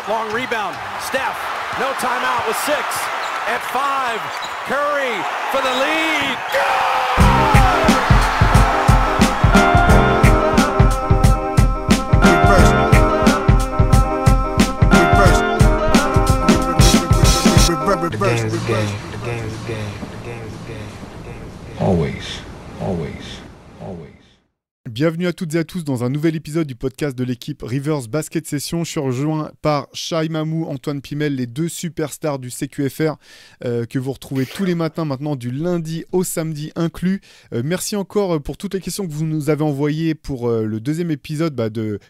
Long rebound. Steph, no timeout with 6. At 5, Curry for the lead. Always, always, always. Bienvenue à toutes et à tous dans un nouvel épisode du podcast de l'équipe Rivers Basket Session. Je suis rejoint par Shai Mamou, Antoine Pimel, les deux superstars du CQFR que vous retrouvez tous les matins maintenant du lundi au samedi inclus. Merci encore pour toutes les questions que vous nous avez envoyées pour le deuxième épisode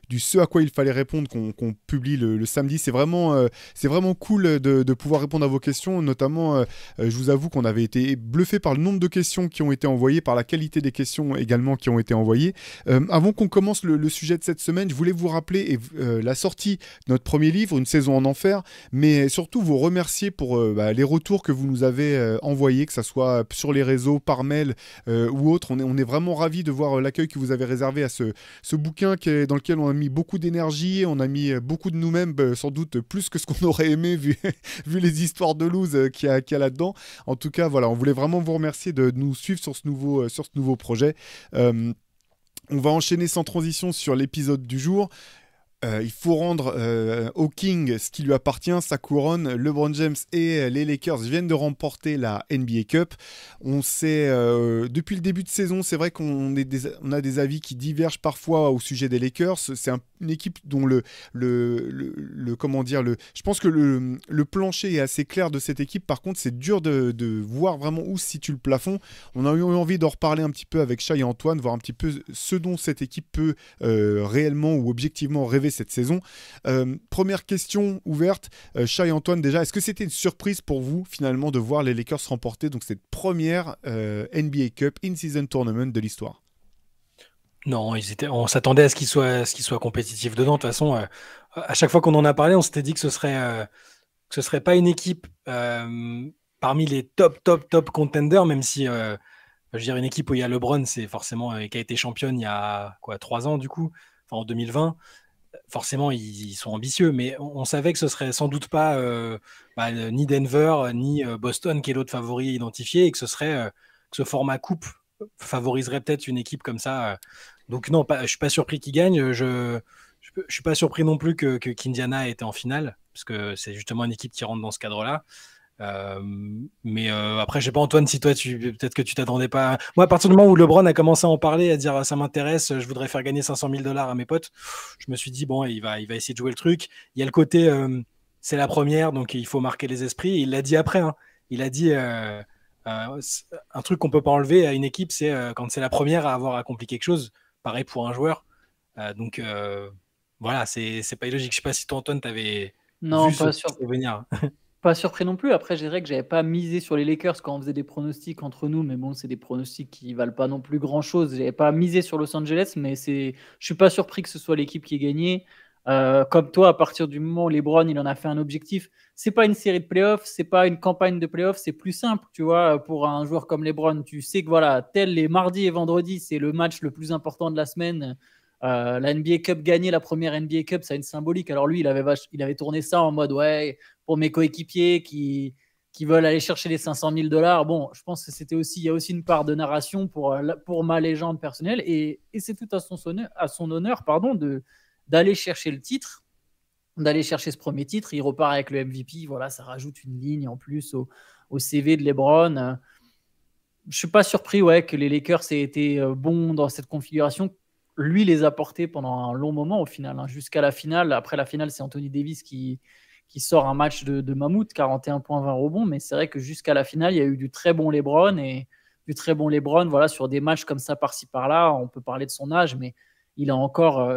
du ce à quoi il fallait répondre qu'on publie le samedi. C'est vraiment cool de pouvoir répondre à vos questions. Notamment, je vous avoue qu'on avait été bluffé par le nombre de questions qui ont été envoyées, par la qualité des questions également qui ont été envoyées. Avant qu'on commence le sujet de cette semaine, je voulais vous rappeler la sortie de notre premier livre, Une saison en enfer, mais surtout vous remercier pour les retours que vous nous avez envoyés, que ce soit sur les réseaux, par mail ou autre. On est vraiment ravis de voir l'accueil que vous avez réservé à ce bouquin dans lequel on a mis beaucoup d'énergie, on a mis beaucoup de nous-mêmes, sans doute plus que ce qu'on aurait aimé vu les histoires de loose qu'il y a là-dedans. En tout cas, voilà, on voulait vraiment vous remercier de nous suivre sur ce nouveau projet. On va enchaîner sans transition sur l'épisode du jour. Il faut rendre au King ce qui lui appartient, sa couronne. LeBron James et les Lakers viennent de remporter la NBA Cup. On sait, depuis le début de saison, c'est vrai qu'on a des avis qui divergent parfois au sujet des Lakers. C'est une équipe dont je pense que le plancher est assez clair de cette équipe. Par contre, c'est dur de voir vraiment où se situe le plafond. On a eu envie d'en reparler un petit peu avec Shai et Antoine, voir un petit peu ce dont cette équipe peut réellement ou objectivement rêver cette saison. Première question ouverte, Shai et Antoine, déjà, est-ce que c'était une surprise pour vous finalement de voir les Lakers remporter donc cette première NBA Cup In-Season Tournament de l'histoire? Non, on s'attendait à ce qu'ils soient compétitifs dedans. De toute façon, à chaque fois qu'on en a parlé, on s'était dit que ce serait pas une équipe parmi les top contenders, même si je veux dire, une équipe où il y a LeBron, c'est forcément qui a été championne il y a 3 ans du coup, enfin en 2020. Forcément, ils sont ambitieux, mais on savait que ce serait sans doute pas ni Denver, ni Boston, qui est l'autre favori identifié, et que que ce format coupe favoriserait peut-être une équipe comme ça. Donc non, je suis pas surpris qu'ils gagnent. Je suis pas surpris non plus qu'Indiana ait été en finale, parce que c'est justement une équipe qui rentre dans ce cadre-là. Mais après, je sais pas, Antoine, si toi peut-être que tu t'attendais pas. Moi, à partir du moment où LeBron a commencé à en parler, à dire ça m'intéresse, je voudrais faire gagner $500,000 à mes potes, je me suis dit bon, il va essayer de jouer le truc. Il y a le côté c'est la première, donc il faut marquer les esprits. Et il l'a dit après, hein. Il a dit un truc qu'on peut pas enlever à une équipe, c'est quand c'est la première à avoir accompli quelque chose. Pareil pour un joueur. Donc voilà, c'est pas illogique. Je sais pas si toi, Antoine, t'avais Non, vu pas ce sûr. venir. Pas surpris non plus. Après, je dirais que j'avais pas misé sur les Lakers quand on faisait des pronostics entre nous, mais bon, c'est des pronostics qui valent pas non plus grand-chose. J'avais pas misé sur Los Angeles, mais je suis pas surpris que ce soit l'équipe qui ait gagné. Comme toi, à partir du moment où LeBron il en a fait un objectif, c'est pas une série de playoffs, c'est pas une campagne de playoffs, c'est plus simple, tu vois, pour un joueur comme LeBron. Tu sais que voilà, tel les mardis et vendredis, c'est le match le plus important de la semaine. La NBA Cup gagner la première NBA Cup, ça a une symbolique. Alors lui, il avait tourné ça en mode ouais, pour mes coéquipiers qui veulent aller chercher les $500,000. Bon, je pense que il y a aussi une part de narration pour ma légende personnelle et c'est tout à son honneur, pardon, d'aller chercher le titre, d'aller chercher ce premier titre. Il repart avec le MVP. Voilà, ça rajoute une ligne en plus au CV de LeBron. Je suis pas surpris que les Lakers aient été bons dans cette configuration. Lui les a portés pendant un long moment au final, hein, jusqu'à la finale. Après la finale, c'est Anthony Davis qui sort un match de mammouth, 41 points, 20 rebonds. Mais c'est vrai que jusqu'à la finale, il y a eu du très bon LeBron. Et du très bon LeBron, voilà, sur des matchs comme ça, par-ci, par-là, on peut parler de son âge, mais il a encore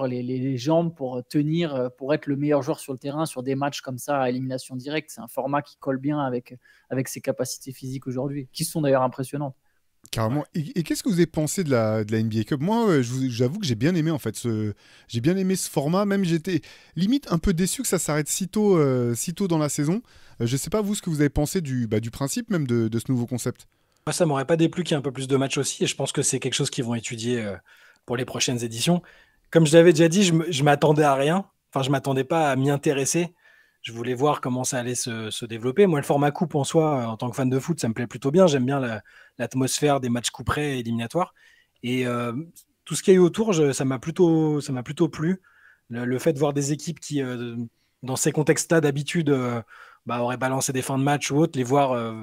les jambes pour tenir, pour être le meilleur joueur sur le terrain sur des matchs comme ça à élimination directe. C'est un format qui colle bien avec ses capacités physiques aujourd'hui, qui sont d'ailleurs impressionnantes. Carrément. Et qu'est-ce que vous avez pensé de la NBA Cup? Moi, j'avoue que j'ai bien aimé en fait j'ai bien aimé ce format. Même j'étais limite un peu déçu que ça s'arrête si tôt dans la saison. Je sais pas vous ce que vous avez pensé du principe même de ce nouveau concept. Moi, ça m'aurait pas déplu qu'il y ait un peu plus de matchs aussi, et je pense que c'est quelque chose qu'ils vont étudier pour les prochaines éditions. Comme je l'avais déjà dit, je m'attendais à rien. je m'attendais pas à m'y intéresser. Je voulais voir comment ça allait se développer. Moi, le format coupe en soi, en tant que fan de foot, ça me plaît plutôt bien. J'aime bien l'atmosphère des matchs couperets et éliminatoires. Et tout ce qu'il y a eu autour, ça m'a plutôt plu. Le fait de voir des équipes qui, dans ces contextes-là, d'habitude, auraient balancé des fins de match ou autres, les voir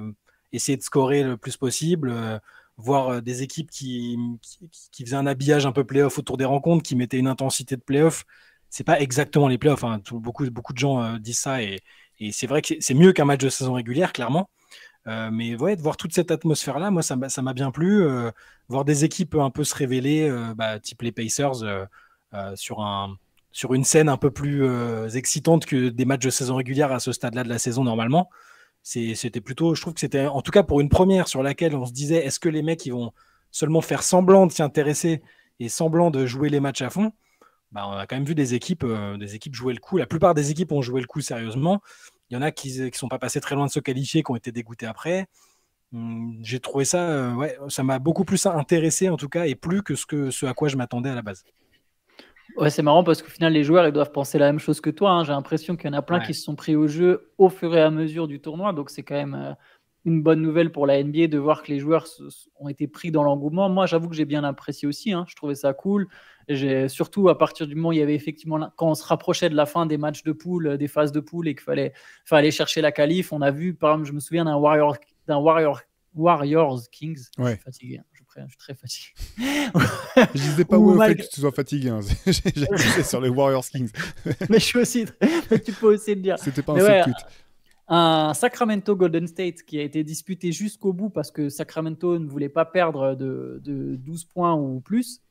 essayer de scorer le plus possible, voir des équipes qui faisaient un habillage un peu play-off autour des rencontres, qui mettaient une intensité de play-off. C'est pas exactement les playoffs, hein. Beaucoup de gens disent ça et c'est vrai que c'est mieux qu'un match de saison régulière, clairement. Mais ouais, de voir toute cette atmosphère-là, moi, ça m'a bien plu. Voir des équipes un peu se révéler, type les Pacers, sur une scène un peu plus excitante que des matchs de saison régulière à ce stade-là de la saison, normalement. C'était plutôt, je trouve que c'était, en tout cas pour une première sur laquelle on se disait, est-ce que les mecs ils vont seulement faire semblant de s'y intéresser et semblant de jouer les matchs à fond? On a quand même vu des équipes jouer le coup. La plupart des équipes ont joué le coup sérieusement. Il y en a qui ne sont pas passés très loin de se qualifier, qui ont été dégoûtés après. J'ai trouvé ça, ça m'a beaucoup plus intéressé en tout cas, et plus que ce à quoi je m'attendais à la base. Ouais, c'est marrant parce qu'au final, les joueurs ils doivent penser la même chose que toi, hein. J'ai l'impression qu'il y en a plein qui se sont pris au jeu au fur et à mesure du tournoi. Donc, c'est quand même une bonne nouvelle pour la NBA de voir que les joueurs ont été pris dans l'engouement. Moi, j'avoue que j'ai bien apprécié aussi, hein. Je trouvais ça cool. Surtout à partir du moment où il y avait effectivement, quand on se rapprochait de la fin des matchs de poule, des phases de poule et qu'il fallait chercher la qualif, on a vu, par exemple, je me souviens d'un Warriors Kings. Ouais. Je suis fatigué, hein. Je suis très fatigué. Je disais pas où fait que tu sois fatigué, hein. J'ai glissé sur les Warriors Kings. Mais je suis aussi. Tu peux aussi le dire. C'était pas un seul tweet. Un Sacramento Golden State qui a été disputé jusqu'au bout parce que Sacramento ne voulait pas perdre de 12 points ou plus.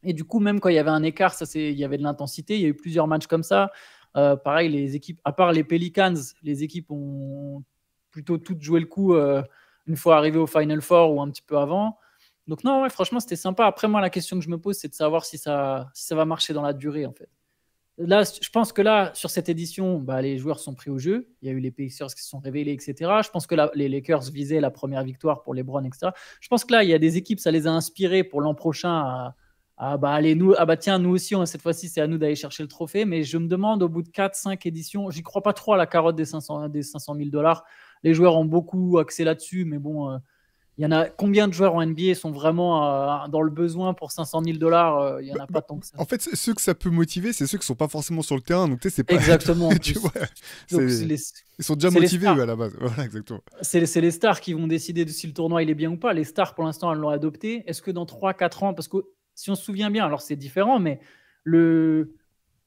Et du coup, même quand il y avait un écart, il y avait de l'intensité. Il y a eu plusieurs matchs comme ça. Pareil, les équipes, à part les Pelicans, les équipes ont plutôt toutes joué le coup une fois arrivé au Final Four ou un petit peu avant. Donc non, ouais, franchement, c'était sympa. Après, moi, la question que je me pose, c'est de savoir si ça va marcher dans la durée, en fait. Là, je pense que là, sur cette édition, les joueurs sont pris au jeu. Il y a eu les Pacers qui se sont révélés, etc. Je pense que les Lakers visaient la première victoire pour LeBron, etc. Je pense que là, il y a des équipes, ça les a inspirés pour l'an prochain tiens, nous aussi, cette fois-ci, c'est à nous d'aller chercher le trophée. Mais je me demande, au bout de 4-5 éditions, j'y crois pas trop à la carotte des 500 000 $. Les joueurs ont beaucoup axé là-dessus, mais bon... il y en a combien de joueurs en NBA sont vraiment dans le besoin pour 500 000 $? Il y en a pas tant que ça. En fait, ceux que ça peut motiver, c'est ceux qui sont pas forcément sur le terrain. Donc, c'est pas. Exactement. Tu vois, ils sont déjà motivés à la base. Voilà, exactement. C'est les stars qui vont décider de si le tournoi il est bien ou pas. Les stars, pour l'instant, elles l'ont adopté. Est-ce que dans 3-4 ans, parce que si on se souvient bien, alors c'est différent, mais le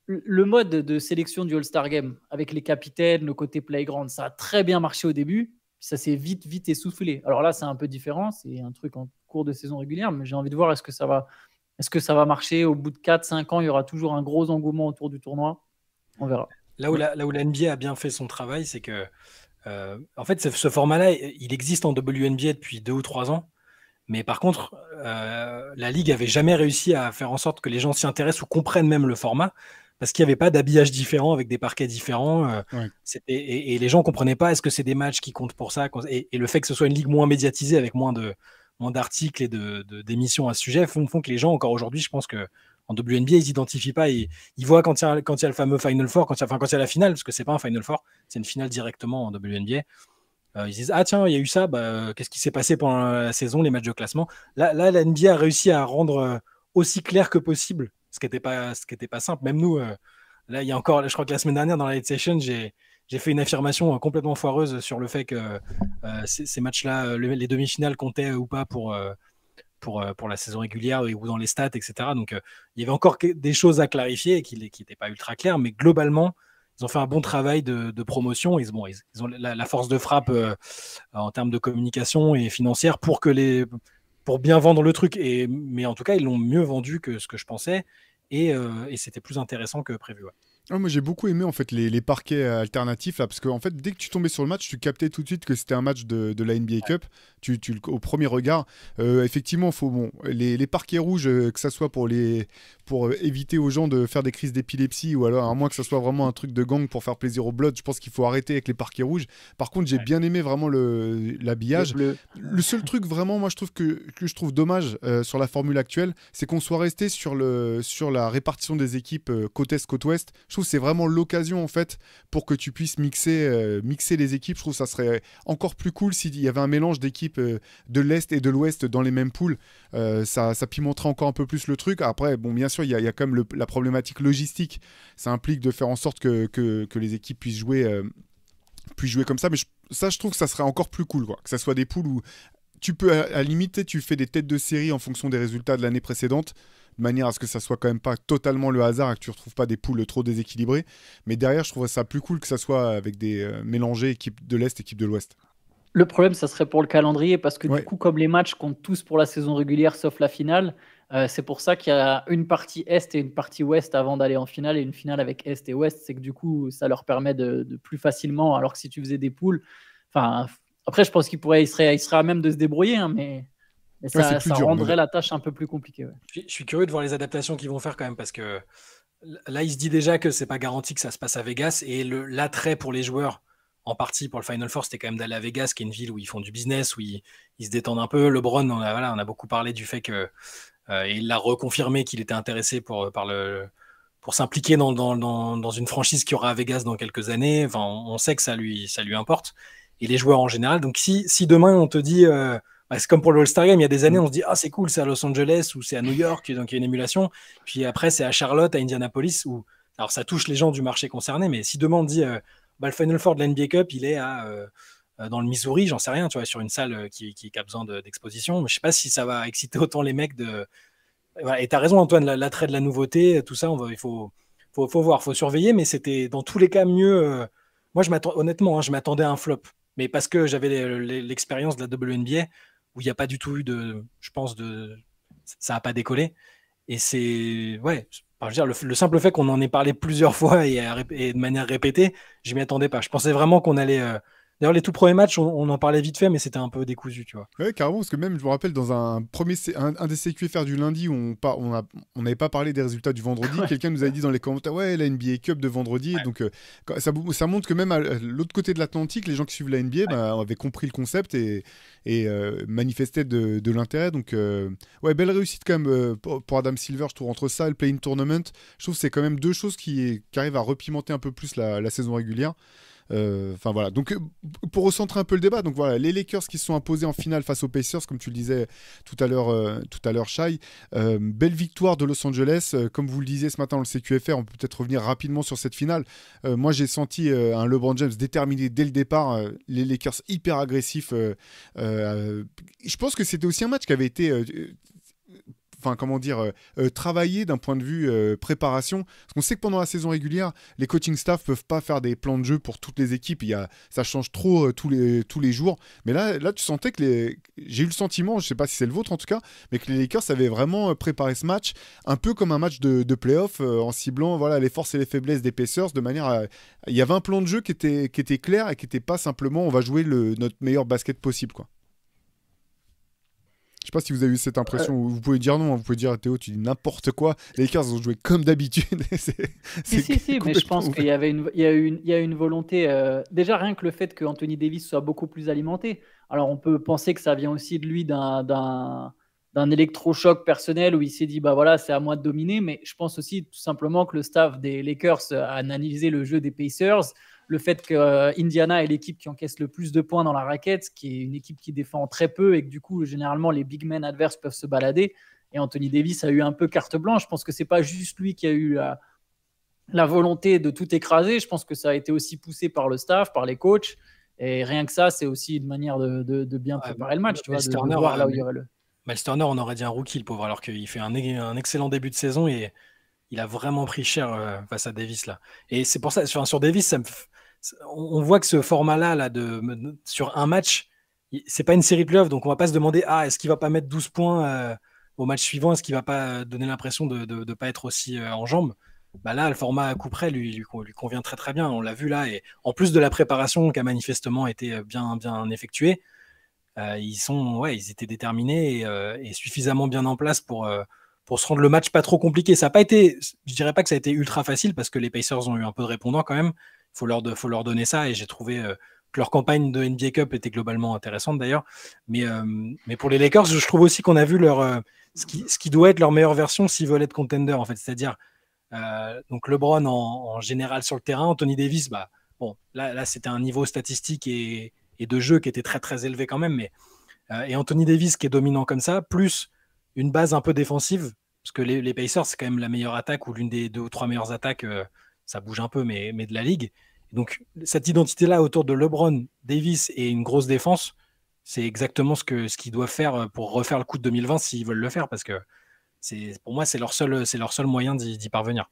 mode de sélection du All-Star Game avec les capitaines, le côté playground, ça a très bien marché au début. Ça s'est vite essoufflé. Alors là, c'est un peu différent. C'est un truc en cours de saison régulière, mais j'ai envie de voir est-ce que ça va marcher. Au bout de 4-5 ans, il y aura toujours un gros engouement autour du tournoi. On verra. Là où la NBA a bien fait son travail, c'est que en fait, ce format-là, il existe en WNBA depuis 2 ou 3 ans. Mais par contre, la Ligue avait jamais réussi à faire en sorte que les gens s'y intéressent ou comprennent même le format, parce qu'il n'y avait pas d'habillage différent avec des parquets différents. Et les gens ne comprenaient pas, est-ce que c'est des matchs qui comptent pour ça, et le fait que ce soit une ligue moins médiatisée avec moins d'articles et d'émissions à ce sujet font que les gens, encore aujourd'hui, je pense qu'en WNBA, ils n'identifient pas. Ils voient quand il y a le fameux Final Four, quand il y a la finale, parce que ce n'est pas un Final Four, c'est une finale directement en WNBA. Ils disent, ah tiens, il y a eu ça, qu'est-ce qui s'est passé pendant la saison, les matchs de classement. Là, la NBA a réussi à rendre aussi clair que possible, ce qui n'était pas simple. Même nous, là, il y a encore, je crois que la semaine dernière, dans la Late Session, j'ai fait une affirmation complètement foireuse sur le fait que ces matchs-là, les demi-finales comptaient ou pas pour la saison régulière ou dans les stats, etc. Donc, il y avait encore des choses à clarifier et qui n'étaient pas ultra claires, mais globalement, ils ont fait un bon travail de promotion. Ils ont la force de frappe en termes de communication et financière pour bien vendre le truc. Mais en tout cas, ils l'ont mieux vendu que ce que je pensais. Et c'était plus intéressant que prévu. Ouais. Moi j'ai beaucoup aimé en fait les parquets alternatifs là, parce que en fait dès que tu tombais sur le match tu captais tout de suite que c'était un match de la NBA Cup. Au premier regard effectivement les parquets rouges que ça soit pour éviter aux gens de faire des crises d'épilepsie, ou alors à moins que ça soit vraiment un truc de gang pour faire plaisir aux Bloods, je pense qu'il faut arrêter avec les parquets rouges. Par contre j'ai bien aimé vraiment l'habillage. Le seul truc vraiment moi je trouve que je trouve dommage sur la formule actuelle, c'est qu'on soit resté sur la répartition des équipes côte est côte ouest. Je trouve que c'est vraiment l'occasion en fait pour que tu puisses mixer les équipes. Je trouve que ça serait encore plus cool s'il y avait un mélange d'équipes de l'Est et de l'Ouest dans les mêmes poules. Ça pimenterait encore un peu plus le truc. Après, bon, bien sûr, il y a quand même la problématique logistique. Ça implique de faire en sorte que les équipes puissent jouer comme ça. Mais je trouve que ça serait encore plus cool, quoi. Que ça soit des poules où tu peux, à la limite, tu fais des têtes de série en fonction des résultats de l'année précédente, de manière à ce que ça soit quand même pas totalement le hasard et que tu retrouves pas des poules trop déséquilibrées. Mais derrière, je trouverais ça plus cool que ça soit avec des mélangés équipe de l'Est, équipe de l'Ouest. Le problème, ça serait pour le calendrier, parce que Ouais. du coup, comme les matchs comptent tous pour la saison régulière, sauf la finale, c'est pour ça qu'il y a une partie Est et une partie Ouest avant d'aller en finale, et une finale avec Est et Ouest. C'est que du coup, ça leur permet de plus facilement, alors que si tu faisais des poules... Enfin, après, je pense qu'il serait à même de se débrouiller, hein, mais ça plus dur, rendrait la tâche un peu plus compliquée. Ouais. Je suis curieux de voir les adaptations qu'ils vont faire quand même, parce que là, il se dit déjà que c'est pas garanti que ça se passe à Vegas, et l'attrait pour les joueurs, en partie pour le Final Four, c'était quand même d'aller à Vegas, qui est une ville où ils font du business, où ils se détendent un peu. LeBron, on a beaucoup parlé du fait que et il l'a reconfirmé qu'il était intéressé pour s'impliquer dans une franchise qui aura à Vegas dans quelques années. Enfin, on sait que ça lui importe, et les joueurs en général. Donc si demain on te dit c'est comme pour le All-Star Game, il y a des années, on se dit « Ah, c'est cool, c'est à Los Angeles ou c'est à New York, donc il y a une émulation. » Puis après, c'est à Charlotte, à Indianapolis, où alors ça touche les gens du marché concerné, mais si demain on dit le Final Four de la NBA Cup, il est dans le Missouri, j'en sais rien, tu vois, sur une salle qui a besoin d'exposition. Mais je sais pas si ça va exciter autant les mecs de... Voilà. Et tu as raison, Antoine, l'attrait de la nouveauté, tout ça, il faut voir, il faut surveiller, mais c'était dans tous les cas mieux. Moi, honnêtement, je m'attendais à un flop, mais parce que j'avais l'expérience de la WNBA, où il n'y a pas du tout eu ça n'a pas décollé. Et c'est... Ouais, je veux dire, le simple fait qu'on en ait parlé plusieurs fois et de manière répétée, je m'y attendais pas. Je pensais vraiment qu'on allait... D'ailleurs, les tout premiers matchs, on en parlait vite fait, mais c'était un peu décousu, tu vois. Ouais, carrément, parce que même, je me rappelle, dans un des CQFR du lundi où on n'avait pas parlé des résultats du vendredi, quelqu'un nous avait dit dans les commentaires, ouais, la NBA Cup de vendredi. Ouais. Donc, ça montre que même à l'autre côté de l'Atlantique, les gens qui suivent la NBA avaient compris le concept et manifestaient de l'intérêt. Donc, belle réussite quand même pour Adam Silver, je trouve, entre ça et le Play-in Tournament. Je trouve que c'est quand même deux choses qui arrivent à repimenter un peu plus la saison régulière. Enfin voilà, donc pour recentrer un peu le débat, donc voilà, les Lakers qui se sont imposés en finale face aux Pacers, comme tu le disais tout à l'heure, Shai. Belle victoire de Los Angeles, comme vous le disiez ce matin dans le CQFR. On peut peut-être revenir rapidement sur cette finale. Moi j'ai senti un LeBron James déterminé dès le départ, les Lakers hyper agressifs. Je pense que c'était aussi un match qui avait été travailler d'un point de vue préparation. Parce qu'on sait que pendant la saison régulière, les coaching staff peuvent pas faire des plans de jeu pour toutes les équipes. Ça change trop tous les jours. Mais là, tu sentais que j'ai eu le sentiment, je sais pas si c'est le vôtre en tout cas, mais que les Lakers avaient vraiment préparé ce match un peu comme un match de play-off en ciblant les forces et les faiblesses des Pacers de manière à... Il y avait un plan de jeu qui était clair et qui n'était pas simplement on va jouer notre meilleur basket possible, quoi. Je sais pas si vous avez eu cette impression, vous pouvez dire non, vous pouvez dire Théo, tu dis n'importe quoi. Les Lakers ont joué comme d'habitude. Si, mais je pense qu'il y avait il y a une volonté. Déjà, rien que le fait que Anthony Davis soit beaucoup plus alimenté. Alors, on peut penser que ça vient aussi de lui d'un électrochoc personnel où il s'est dit, c'est à moi de dominer. Mais je pense aussi tout simplement que le staff des Lakers a analysé le jeu des Pacers. Le fait que Indiana est l'équipe qui encaisse le plus de points dans la raquette, qui est une équipe qui défend très peu et que du coup, généralement, les big men adverses peuvent se balader. Et Anthony Davis a eu un peu carte blanche. Je pense que ce n'est pas juste lui qui a eu la volonté de tout écraser. Je pense que ça a été aussi poussé par le staff, par les coachs. Et rien que ça, c'est aussi une manière de bien préparer le match. Tu vois, de voir là où il y aurait Miles Turner, on aurait dit un rookie, le pauvre, alors qu'il fait un excellent début de saison et il a vraiment pris cher face à Davis là. Et c'est pour ça, sur Davis, on voit que ce format-là, sur un match, c'est pas une série de playoffs, donc on va pas se demander est-ce qu'il va pas mettre 12 points au match suivant, est-ce qu'il va pas donner l'impression de pas être aussi en jambes. Là, le format à coup près lui convient très très bien, on l'a vu là, et en plus de la préparation qui a manifestement été bien effectuée, ils étaient déterminés et suffisamment bien en place pour se rendre le match pas trop compliqué. Ça a pas été, je dirais pas que ça a été ultra facile parce que les Pacers ont eu un peu de répondants quand même. Faut leur donner ça et j'ai trouvé que leur campagne de NBA Cup était globalement intéressante d'ailleurs. Mais pour les Lakers, je trouve aussi qu'on a vu ce qui doit être leur meilleure version s'ils veulent être contender en fait. C'est-à-dire Donc LeBron en général sur le terrain, Anthony Davis, bon, là c'était un niveau statistique et de jeu qui était très très élevé quand même, mais et Anthony Davis qui est dominant comme ça, plus une base un peu défensive, parce que les Pacers c'est quand même la meilleure attaque ou l'une des 2 ou 3 meilleures attaques, ça bouge un peu, mais de la ligue. Donc cette identité-là autour de LeBron, Davis et une grosse défense, c'est exactement ce qu'ils doivent faire pour refaire le coup de 2020 s'ils veulent le faire, parce que pour moi c'est leur seul moyen d'y parvenir.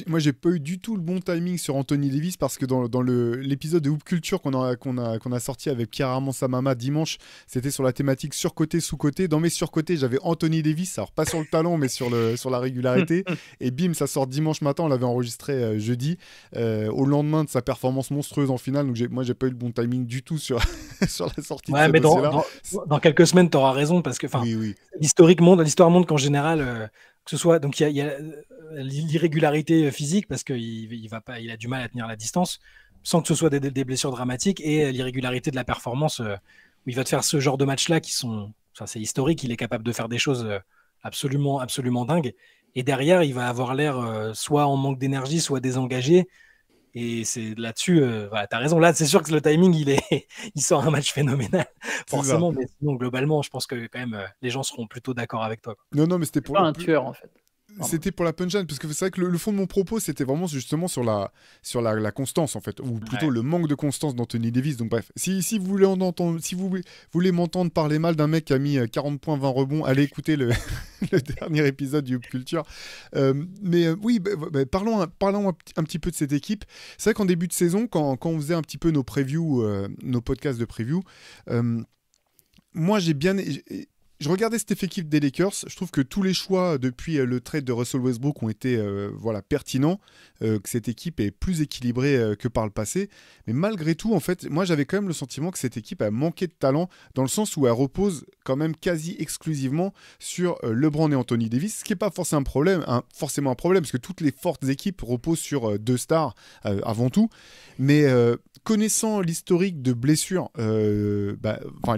Moi, j'ai pas eu du tout le bon timing sur Anthony Davis parce que dans l'épisode de Hoop Culture qu'on a sorti avec Pierre Armand Samama dimanche, c'était sur la thématique surcoté, sous-coté. Dans mes surcotés, j'avais Anthony Davis, alors pas sur le talent, mais sur la régularité. Et bim, ça sort dimanche matin, on l'avait enregistré jeudi, au lendemain de sa performance monstrueuse en finale. Donc moi, j'ai pas eu le bon timing du tout sur la sortie de ce mais dossier-là. dans quelques semaines, tu auras raison parce que oui. l'histoire montre qu'en général, que ce soit donc il y a l'irrégularité physique parce qu'il a du mal à tenir la distance sans que ce soit des blessures dramatiques, et l'irrégularité de la performance où il va te faire ce genre de match-là c'est historique, il est capable de faire des choses absolument, absolument dingues, et derrière il va avoir l'air soit en manque d'énergie, soit désengagé, et c'est là-dessus, t'as raison, là c'est sûr que le timing il sort un match phénoménal forcément, mais sinon globalement je pense que quand même les gens seront plutôt d'accord avec toi, quoi. Non mais c'était pour pas un tueur en fait. C'était pour la punchline, parce que c'est vrai que le fond de mon propos, c'était vraiment justement sur la constance, en fait, ou plutôt le manque de constance d'Anthony Davis. Donc bref, si vous voulez voulez m'entendre parler mal d'un mec qui a mis 40 points, 20 rebonds, allez écouter le dernier épisode du Hoop Culture. Oui, parlons un petit peu de cette équipe. C'est vrai qu'en début de saison, quand on faisait un petit peu nos previews, nos podcasts de preview, moi je regardais cette effectif des Lakers, je trouve que tous les choix depuis le trade de Russell Westbrook ont été pertinents, que cette équipe est plus équilibrée que par le passé. Mais malgré tout, en fait, moi j'avais quand même le sentiment que cette équipe a manqué de talent, dans le sens où elle repose quand même quasi exclusivement sur LeBron et Anthony Davis, ce qui n'est pas forcément un problème, parce que toutes les fortes équipes reposent sur 2 stars avant tout. Mais connaissant l'historique de blessures,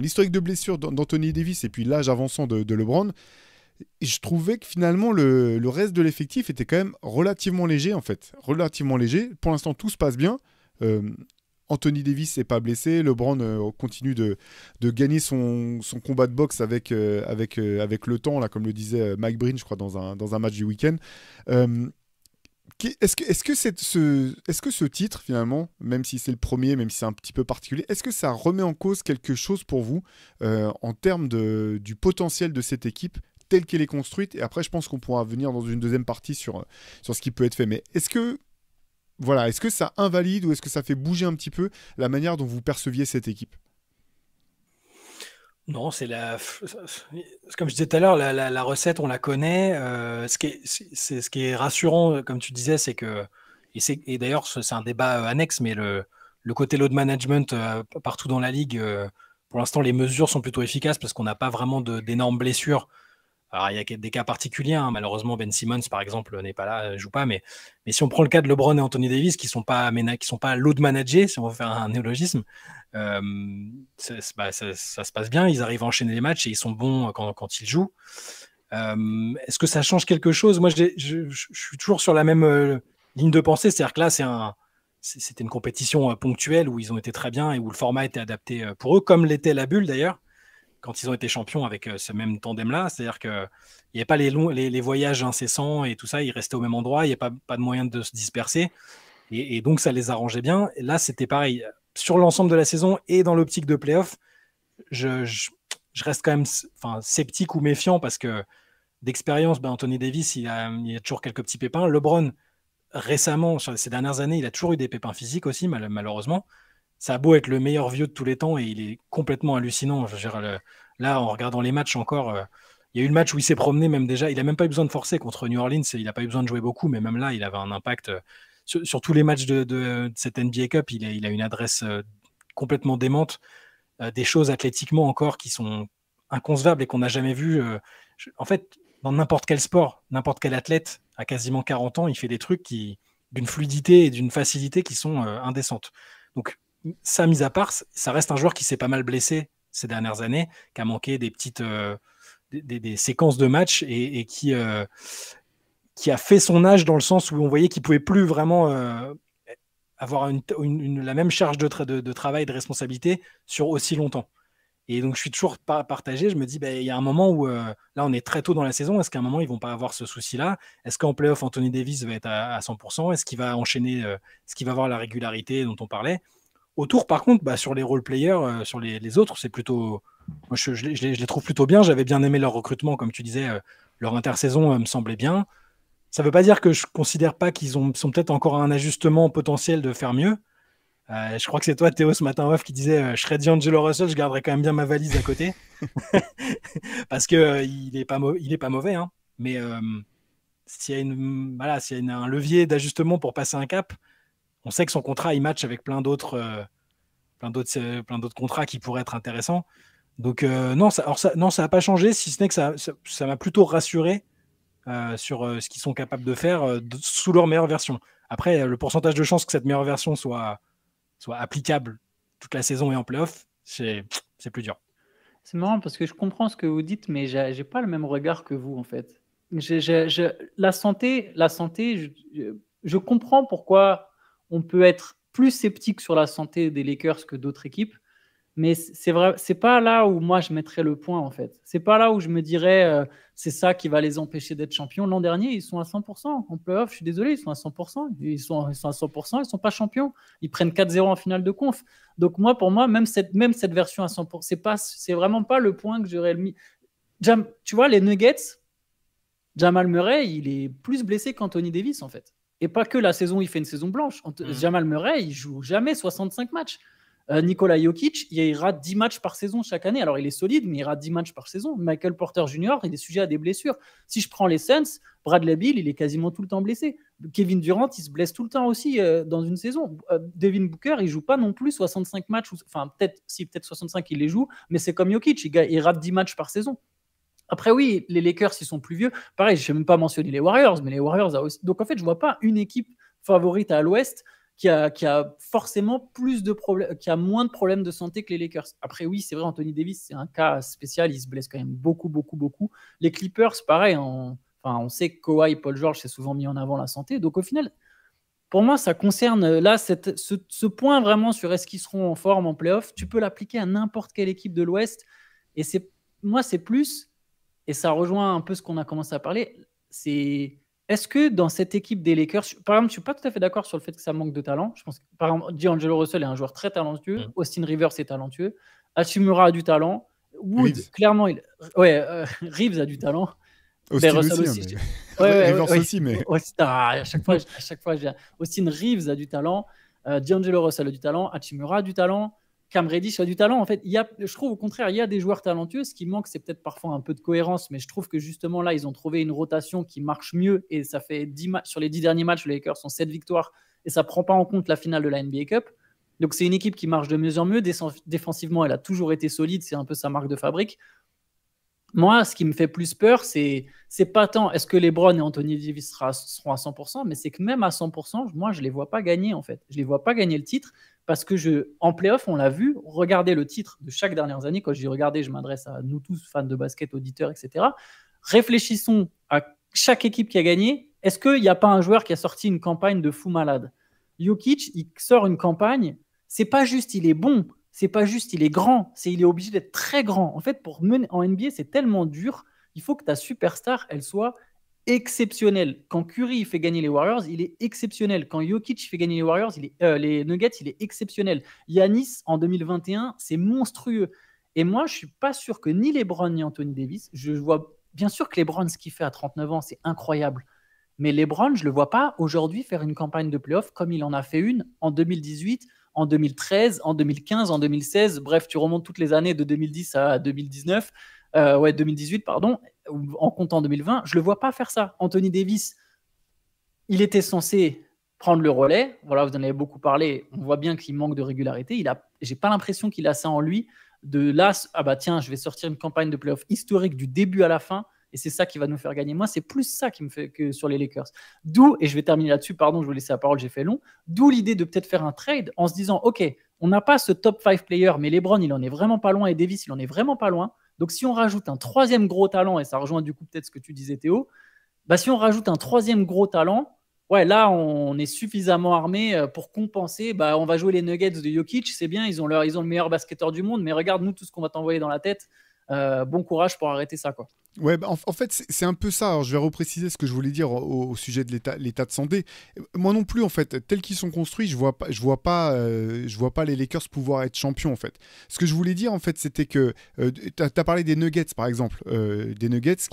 l'historique de blessures d'Anthony Davis et puis l'âge avançant de LeBron, je trouvais que finalement le reste de l'effectif était quand même relativement léger, en fait. Relativement léger. Pour l'instant, tout se passe bien. Anthony Davis n'est pas blessé. LeBron continue de gagner son combat de boxe avec le temps, là, comme le disait Mike Breen, je crois, dans un match du week-end. Est-ce que ce titre, finalement, même si c'est le premier, même si c'est un petit peu particulier, est-ce que ça remet en cause quelque chose pour vous en termes du potentiel de cette équipe telle qu'elle est construite? Et après, je pense qu'on pourra venir dans une deuxième partie sur ce qui peut être fait. Mais est-ce que ça invalide ou est-ce que ça fait bouger un petit peu la manière dont vous perceviez cette équipe? Non, comme je disais tout à l'heure, la recette, on la connaît. Ce qui est rassurant, comme tu disais, c'est que, et d'ailleurs, c'est un débat annexe, mais le côté load management partout dans la ligue, pour l'instant, les mesures sont plutôt efficaces parce qu'on n'a pas vraiment d'énormes blessures. Alors, il y a des cas particuliers, hein. Malheureusement, Ben Simmons, par exemple, n'est pas là, joue pas. Mais si on prend le cas de LeBron et Anthony Davis, qui sont pas load managés, si on veut faire un néologisme, ça se passe bien. Ils arrivent à enchaîner les matchs et ils sont bons quand ils jouent. Est-ce que ça change quelque chose? Moi, je suis toujours sur la même ligne de pensée. C'est-à-dire que là, c'était une compétition ponctuelle où ils ont été très bien et où le format était adapté pour eux, comme l'était la bulle d'ailleurs, quand ils ont été champions avec ce même tandem-là. C'est-à-dire qu'il n'y avait pas les voyages incessants et tout ça, ils restaient au même endroit, il n'y a pas de moyen de se disperser. Et donc, ça les arrangeait bien. Et là, c'était pareil. Sur l'ensemble de la saison et dans l'optique de play-off, je reste quand même sceptique ou méfiant parce que d'expérience, Anthony Davis, il y a toujours quelques petits pépins. LeBron, récemment, sur ces dernières années, il a toujours eu des pépins physiques aussi, malheureusement. Ça a beau être le meilleur vieux de tous les temps et il est complètement hallucinant. Je veux dire, là, en regardant les matchs encore, il y a eu le match où il s'est promené même déjà. Il n'a même pas eu besoin de forcer contre New Orleans. Il n'a pas eu besoin de jouer beaucoup, mais même là, il avait un impact. Sur tous les matchs de cette NBA Cup, il a une adresse complètement démente. Des choses athlétiquement encore qui sont inconcevables et qu'on n'a jamais vues. En fait, dans n'importe quel sport, n'importe quel athlète à quasiment 40 ans, il fait des trucs d'une fluidité et d'une facilité qui sont indécentes. Donc, ça, mis à part, ça reste un joueur qui s'est pas mal blessé ces dernières années, qui a manqué des petites des séquences de matchs et qui qui a fait son âge dans le sens où on voyait qu'il pouvait plus vraiment avoir la même charge de travail, de responsabilité sur aussi longtemps. Et donc, je suis toujours partagé. Je me dis, il y a un moment où, là, on est très tôt dans la saison. Est-ce qu'à un moment, ils vont pas avoir ce souci-là? Est-ce qu'en playoff, Anthony Davis va être à 100%? Est-ce qu'il va enchaîner? Est-ce qu'il va avoir la régularité dont on parlait? Autour, par contre, sur les role-players, sur les autres, c'est plutôt... Moi, je les trouve plutôt bien. J'avais bien aimé leur recrutement, comme tu disais. Leur intersaison me semblait bien. Ça ne veut pas dire que je ne considère pas qu'ils sont peut-être encore à un ajustement potentiel de faire mieux. Je crois que c'est toi, Théo, ce matin off, qui disait je serais D'Angelo Russell, je garderais quand même bien ma valise à côté. Parce qu'il n'est pas mauvais. Hein. Mais s'il y a un levier d'ajustement pour passer un cap, on sait que son contrat, il match avec plein d'autres contrats qui pourraient être intéressants. Donc, non, ça n'a pas changé, si ce n'est que ça m'a plutôt rassuré sur ce qu'ils sont capables de faire sous leur meilleure version. Après, le pourcentage de chances que cette meilleure version soit applicable toute la saison et en play-off, c'est plus dur. C'est marrant parce que je comprends ce que vous dites, mais j'ai pas le même regard que vous, en fait. La santé, je comprends pourquoi on peut être plus sceptique sur la santé des Lakers que d'autres équipes, mais c'est vrai, c'est pas là où moi je mettrais le point, en fait. C'est pas là où je me dirais c'est ça qui va les empêcher d'être champions. L'an dernier, ils sont à 100%. En play-off, je suis désolé, ils sont à 100%. Ils sont à 100%, ils sont pas champions. Ils prennent 4-0 en finale de conf. Donc pour moi, même cette version à 100%, c'est vraiment pas le point que j'aurais mis. Tu vois, les Nuggets, Jamal Murray, il est plus blessé qu'Anthony Davis, en fait. Et pas que la saison, il fait une saison blanche. Jamal Murray, il joue jamais 65 matchs. Nikola Jokic, il rate 10 matchs par saison chaque année. Alors, il est solide, mais il rate 10 matchs par saison. Michael Porter Jr., il est sujet à des blessures. Si je prends les Suns, Bradley Beal, il est quasiment tout le temps blessé. Kevin Durant, il se blesse tout le temps aussi dans une saison. Devin Booker, il joue pas non plus 65 matchs. Enfin, peut-être 65, il les joue, mais c'est comme Jokic, il rate 10 matchs par saison. Après, oui, les Lakers, ils sont plus vieux. Pareil, je n'ai même pas mentionné les Warriors, mais les Warriors aussi. Donc, en fait, je ne vois pas une équipe favorite à l'Ouest qui a forcément plus de problèmes, qui a moins de problèmes de santé que les Lakers. Après, oui, c'est vrai, Anthony Davis, c'est un cas spécial. Il se blesse quand même beaucoup. Les Clippers, pareil. On sait que Kawhi et Paul George s'est souvent mis en avant la santé. Donc, au final, pour moi, ça concerne là ce point vraiment sur est-ce qu'ils seront en forme en playoff. Tu peux l'appliquer à n'importe quelle équipe de l'Ouest. Et c'est plus, et ça rejoint un peu ce qu'on a commencé à parler, est-ce que dans cette équipe des Lakers, par exemple, je ne suis pas tout à fait d'accord sur le fait que ça manque de talent. Je pense que, par exemple, D'Angelo Russell est un joueur très talentueux. Austin Rivers est talentueux. Hachimura a du talent. Wood, clairement, Reeves a du talent. Austin aussi. Rivers aussi, mais... à chaque fois, Austin Reeves a du talent. D'Angelo Russell a du talent. Hachimura a du talent. Cam Reddish a du talent. En fait, je trouve au contraire, il y a des joueurs talentueux. Ce qui manque, c'est peut-être parfois un peu de cohérence, mais je trouve que justement là, ils ont trouvé une rotation qui marche mieux et ça fait 10 matchs. Sur les 10 derniers matchs, les Lakers ont 7 victoires et ça ne prend pas en compte la finale de la NBA Cup. Donc, c'est une équipe qui marche de mieux en mieux. Défensivement, elle a toujours été solide. C'est un peu sa marque de fabrique. Moi, ce qui me fait plus peur, c'est pas tant est-ce que LeBron et Anthony Davis seront à 100%, mais c'est que même à 100%, moi, je ne les vois pas gagner, en fait. Je ne les vois pas gagner le titre parce que en play-off, on l'a vu, regardez le titre de chaque dernière année. Quand je dis regarder, je m'adresse à nous tous, fans de basket, auditeurs, etc. Réfléchissons à chaque équipe qui a gagné. Est-ce qu'il n'y a pas un joueur qui a sorti une campagne de fou malade? Jokic, il sort une campagne, c'est pas juste il est bon, c'est pas juste il est grand, il est obligé d'être très grand. En fait, pour mener en NBA, c'est tellement dur, il faut que ta superstar, elle soit exceptionnelle. Quand Curry fait gagner les Warriors, il est exceptionnel. Quand Jokic fait gagner les Warriors, les Nuggets, il est exceptionnel. Giannis, en 2021, c'est monstrueux. Et moi, je suis pas sûr que ni LeBron ni Anthony Davis, je vois bien sûr que LeBron, ce qu'il fait à 39 ans, c'est incroyable. Mais LeBron, je le vois pas aujourd'hui faire une campagne de playoff comme il en a fait une en 2018, en 2013, en 2015, en 2016. Bref, tu remontes toutes les années de 2010 à 2019. 2018, pardon, en comptant 2020, je ne le vois pas faire ça. Anthony Davis, il était censé prendre le relais. Voilà, vous en avez beaucoup parlé. On voit bien qu'il manque de régularité. J'ai pas l'impression qu'il a ça en lui. De là, tiens, je vais sortir une campagne de playoff historique du début à la fin. Et c'est ça qui va nous faire gagner. Moi, c'est plus ça qui me fait que sur les Lakers. D'où, et je vais terminer là-dessus, pardon, je vous laisse la parole, j'ai fait long. D'où l'idée de peut-être faire un trade en se disant, OK, on n'a pas ce top 5 player, mais LeBron, il en est vraiment pas loin et Davis, il en est vraiment pas loin. Donc, si on rajoute un troisième gros talent, et ça rejoint du coup peut-être ce que tu disais, Théo, Bah, si on rajoute un troisième gros talent, ouais, là, on est suffisamment armé pour compenser. Bah, on va jouer les Nuggets de Jokic, c'est bien, ils ont le meilleur basketteur du monde, mais regarde, nous, tout ce qu'on va t'envoyer dans la tête. Bon courage pour arrêter ça, quoi. Ouais, bah, en fait, c'est un peu ça. Alors, je vais repréciser ce que je voulais dire au sujet de l'état de santé. Moi non plus, en fait, tels qu'ils sont construits, je vois pas les Lakers pouvoir être champions, en fait. Ce que je voulais dire, en fait, c'était que t'as parlé des Nuggets, par exemple, des Nuggets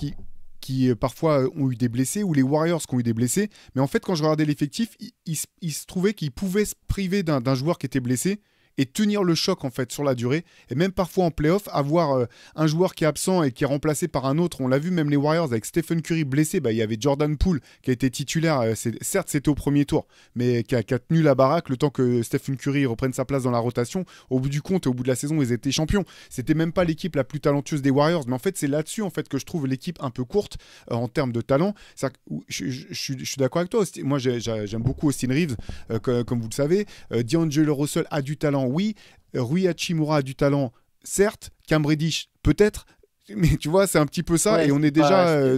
qui parfois ont eu des blessés, ou les Warriors qui ont eu des blessés. Mais en fait, quand je regardais l'effectif, il se trouvait qu'ils pouvaient se priver d'un joueur qui était blessé et tenir le choc en fait sur la durée, et même parfois en playoff avoir un joueur qui est absent et qui est remplacé par un autre. On l'a vu, même les Warriors avec Stephen Curry blessé, bah, il y avait Jordan Poole qui a été titulaire, certes c'était au premier tour, mais qui a tenu la baraque le temps que Stephen Curry reprenne sa place dans la rotation. Au bout du compte, au bout de la saison, ils étaient champions. C'était même pas l'équipe la plus talentueuse des Warriors, mais en fait c'est là-dessus en fait que je trouve l'équipe un peu courte en termes de talent. Je suis d'accord avec toi. Moi j'aime beaucoup Austin Reeves, comme vous le savez. D'Angelo Russell a du talent, oui. Rui Hachimura a du talent, certes. Cam Reddish, peut-être. Mais tu vois, c'est un petit peu ça. Ouais, et on est déjà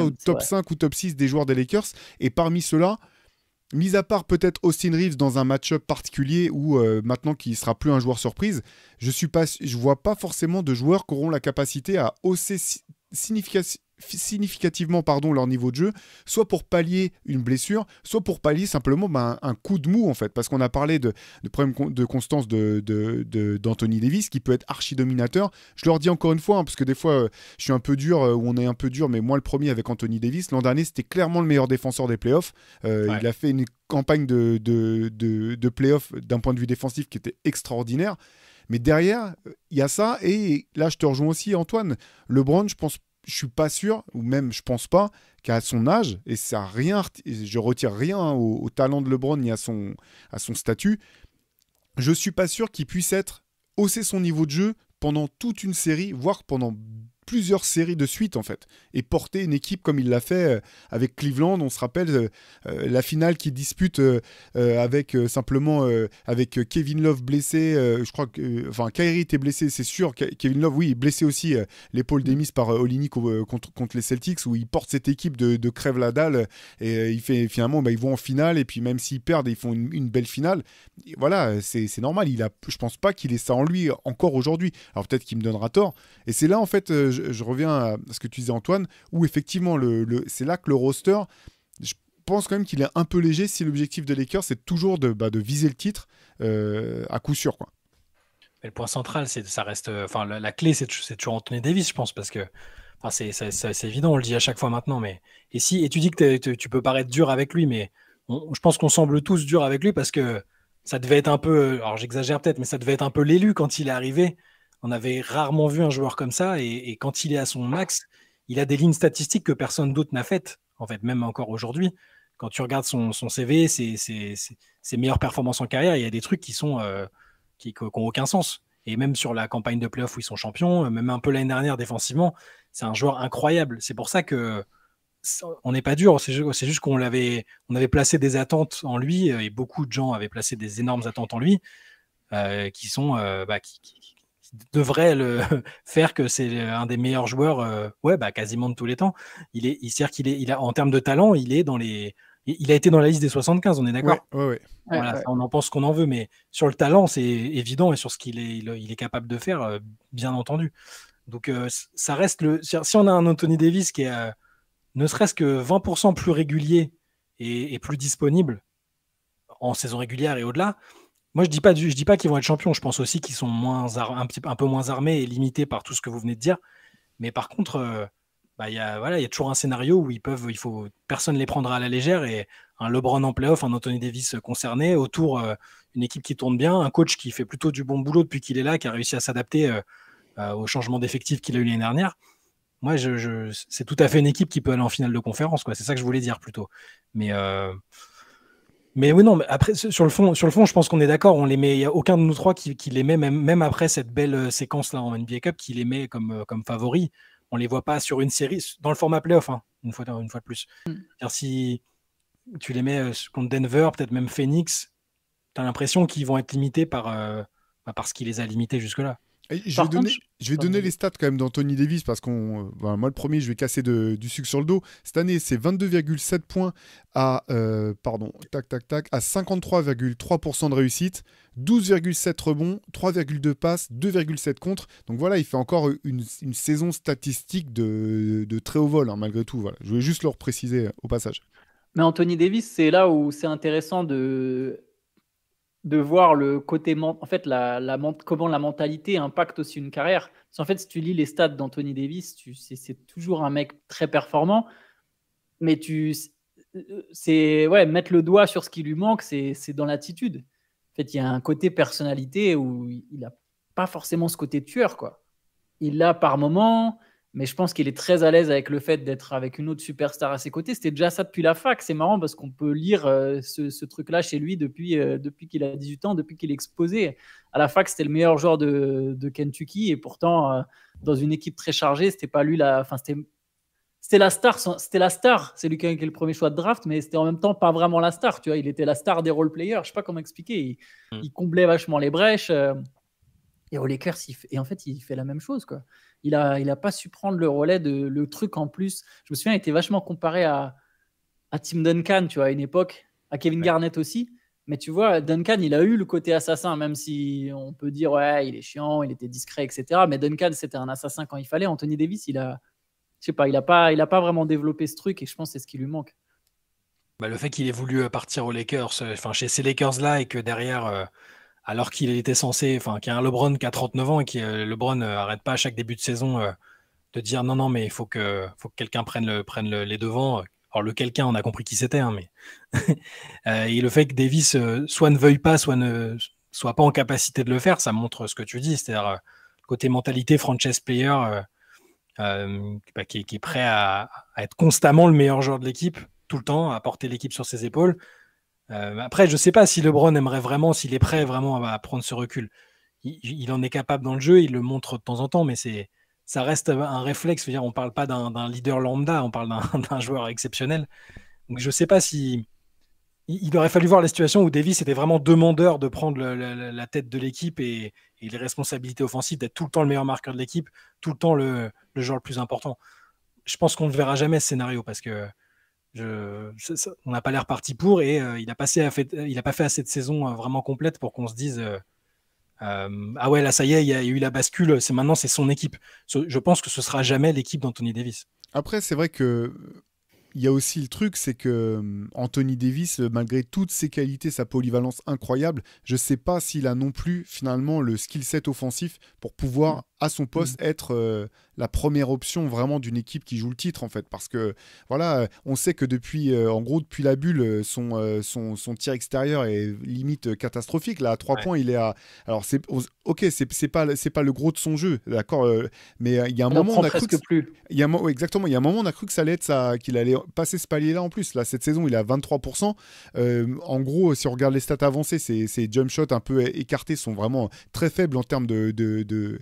au top vrai. 5 ou top 6 des joueurs des Lakers. Et parmi ceux-là, mis à part peut-être Austin Reeves dans un match-up particulier où maintenant qu'il ne sera plus un joueur surprise, je vois pas forcément de joueurs qui auront la capacité à hausser significativement leur niveau de jeu, soit pour pallier une blessure, soit pour pallier simplement un coup de mou en fait, parce qu'on a parlé de problème de constance d'Anthony Davis qui peut être archi dominateur. Je leur dis encore une fois, hein, parce que des fois je suis un peu dur, ou on est un peu dur, mais moi le premier avec Anthony Davis, l'an dernier c'était clairement le meilleur défenseur des playoffs. Ouais. Il a fait une campagne de playoffs d'un point de vue défensif qui était extraordinaire. Mais derrière, il y a ça, et là je te rejoins aussi Antoine, LeBron, je suis pas sûr, ou même je pense pas, qu'à son âge, et ça rien, je retire rien au talent de LeBron ni à son statut, je suis pas sûr qu'il puisse hausser son niveau de jeu pendant toute une série, voire pendant plusieurs séries de suite en fait, et porter une équipe comme il l'a fait avec Cleveland. On se rappelle la finale qu'il dispute avec simplement avec Kevin Love blessé, je crois que Kyrie était blessé, c'est sûr. Kevin Love, oui, blessé aussi, l'épaule démise par Olynyk contre les Celtics, où il porte cette équipe de crève la dalle, et il fait finalement, ils vont en finale, et puis même s'ils perdent, ils font une belle finale. Et voilà, c'est normal. Je pense pas qu'il ait ça en lui encore aujourd'hui. Alors peut-être qu'il me donnera tort. Et c'est là en fait, je reviens à ce que tu disais Antoine, où effectivement c'est là que le roster, je pense quand même qu'il est un peu léger si l'objectif des Lakers c'est toujours de viser le titre à coup sûr, quoi. Mais le point central, ça reste, la clé, c'est toujours Anthony Davis, je pense, parce que c'est évident, on le dit à chaque fois maintenant. Mais et tu dis que tu peux paraître dur avec lui, mais je pense qu'on semble tous durs avec lui parce que ça devait être un peu, alors j'exagère peut-être, mais ça devait être un peu l'élu quand il est arrivé. On avait rarement vu un joueur comme ça, et quand il est à son max, il a des lignes statistiques que personne d'autre n'a faites, en fait, même encore aujourd'hui. Quand tu regardes son CV, ses meilleures performances en carrière, il y a des trucs qui n'ont aucun sens. Et même sur la campagne de playoff où ils sont champions, même un peu l'année dernière défensivement, c'est un joueur incroyable. C'est pour ça que on n'est pas dur, c'est juste qu'on avait placé des attentes en lui, et beaucoup de gens avaient placé des énormes attentes en lui, qui devraient le faire que c'est un des meilleurs joueurs, quasiment de tous les temps. C'est-à-dire qu'il a, en termes de talent, il a été dans la liste des 75, on est d'accord? Ouais. Voilà, Ouais. ça, on en pense qu'on en veut, mais sur le talent, c'est évident, et sur ce il est capable de faire, bien entendu. Donc, ça reste si on a un Anthony Davis qui est ne serait-ce que 20% plus régulier et plus disponible en saison régulière et au-delà, moi je dis pas qu'ils vont être champions. Je pense aussi qu'ils sont un peu moins armés et limités par tout ce que vous venez de dire. Mais par contre, il y a toujours un scénario où personne ne les prendra à la légère, et un LeBron en playoff, un Anthony Davis concerné, autour une équipe qui tourne bien, un coach qui fait plutôt du bon boulot depuis qu'il est là, qui a réussi à s'adapter au changement d'effectif qu'il a eu l'année dernière. Moi, c'est tout à fait une équipe qui peut aller en finale de conférence, quoi. C'est ça que je voulais dire plutôt. Mais oui, non, mais après, sur le fond, je pense qu'on est d'accord. On les met, il n'y a aucun de nous trois qui les met, même après cette belle séquence-là en NBA Cup, qui les met comme favoris. On ne les voit pas sur une série, dans le format playoff, hein, une fois de plus. C'est-à-dire, si tu les mets contre Denver, peut-être même Phoenix, tu as l'impression qu'ils vont être limités par ce qui les a limités jusque-là. Et Par contre, je vais pardon, donner vas-y. les stats quand même d'Anthony Davis parce moi le premier, je vais casser du sucre sur le dos. Cette année, c'est 22,7 points à 53,3% de réussite, 12,7 rebonds, 3,2 passes, 2,7 contre. Donc voilà, il fait encore une saison statistique de très haut vol, hein, malgré tout. Voilà. Je voulais juste le repréciser au passage. Mais Anthony Davis, c'est là où c'est intéressant de voir le côté en fait comment la mentalité impacte aussi une carrière. Parce qu'en fait, si tu lis les stats d'Anthony Davis, c'est toujours un mec très performant, mais c'est ouais, mettre le doigt sur ce qui lui manque, c'est dans l'attitude. En fait, il y a un côté personnalité où il a pas forcément ce côté tueur, quoi. Il l'a par moment, mais je pense qu'il est très à l'aise avec le fait d'être avec une autre superstar à ses côtés. C'était déjà ça depuis la fac. C'est marrant parce qu'on peut lire ce truc-là chez lui depuis qu'il a 18 ans, depuis qu'il est exposé. À la fac, c'était le meilleur joueur de Kentucky et pourtant, dans une équipe très chargée, c'était pas lui enfin, c'était la star. C'était la star. C'est lui qui a le premier choix de draft, mais c'était en même temps pas vraiment la star. Tu vois, il était la star des role players. Je sais pas comment expliquer. Il comblait vachement les brèches. Et aux Lakers, et en fait, il fait la même chose, quoi. Il a pas su prendre le relais le truc en plus. Je me souviens, il était vachement comparé à Tim Duncan, tu vois, à une époque, à Kevin Garnett aussi. Mais tu vois, Duncan, il a eu le côté assassin, même si on peut dire, ouais, il est chiant, il était discret, etc. Mais Duncan, c'était un assassin quand il fallait. Anthony Davis, je sais pas, il a pas vraiment développé ce truc et je pense que c'est ce qui lui manque. Bah, le fait qu'il ait voulu partir aux Lakers, enfin chez ces Lakers-là, et que derrière, alors qu'il était censé, enfin qu'il y a un LeBron qui a 39 ans et que LeBron arrête pas à chaque début de saison de dire non, mais il faut que quelqu'un prenne les devants. Alors le quelqu'un, on a compris qui c'était, hein, mais et le fait que Davis soit ne veuille pas, soit pas en capacité de le faire, ça montre ce que tu dis, c'est-à-dire côté mentalité franchise player qui est prêt à être constamment le meilleur joueur de l'équipe, tout le temps, à porter l'équipe sur ses épaules. Après, je ne sais pas si LeBron aimerait vraiment, s'il est prêt vraiment à prendre ce recul. Il en est capable dans le jeu, il le montre de temps en temps, mais ça reste un réflexe. Je veux dire, on ne parle pas d'un leader lambda, on parle d'un joueur exceptionnel. Donc, je ne sais pas si. Il aurait fallu voir la situation où Davis était vraiment demandeur de prendre la tête de l'équipe et les responsabilités offensives, d'être tout le temps le meilleur marqueur de l'équipe, tout le temps le joueur le plus important. Je pense qu'on ne verra jamais ce scénario parce que on n'a pas l'air parti pour et il n'a pas fait assez de saison vraiment complète pour qu'on se dise ah ouais, là ça y est, il y a eu la bascule, maintenant c'est son équipe. Je pense que ce sera jamais l'équipe d'Anthony Davis. Après, c'est vrai que il y a aussi le truc, c'est que Anthony Davis, malgré toutes ses qualités, sa polyvalence incroyable, je ne sais pas s'il a non plus finalement le skill set offensif pour pouvoir à son poste être la première option vraiment d'une équipe qui joue le titre en fait, parce que voilà, on sait que depuis la bulle, son tir extérieur est limite catastrophique. Là à 3 points, il est à, alors c'est ok, c'est pas le gros de son jeu, d'accord, mais il y a un moment on a cru que plus. Exactement, il y a un moment on a cru que ça allait être ça, qu'il allait passer ce palier là en plus. Là cette saison il est à 23%. En gros, si on regarde les stats avancées, ses jump shots un peu écartés sont vraiment très faibles en termes de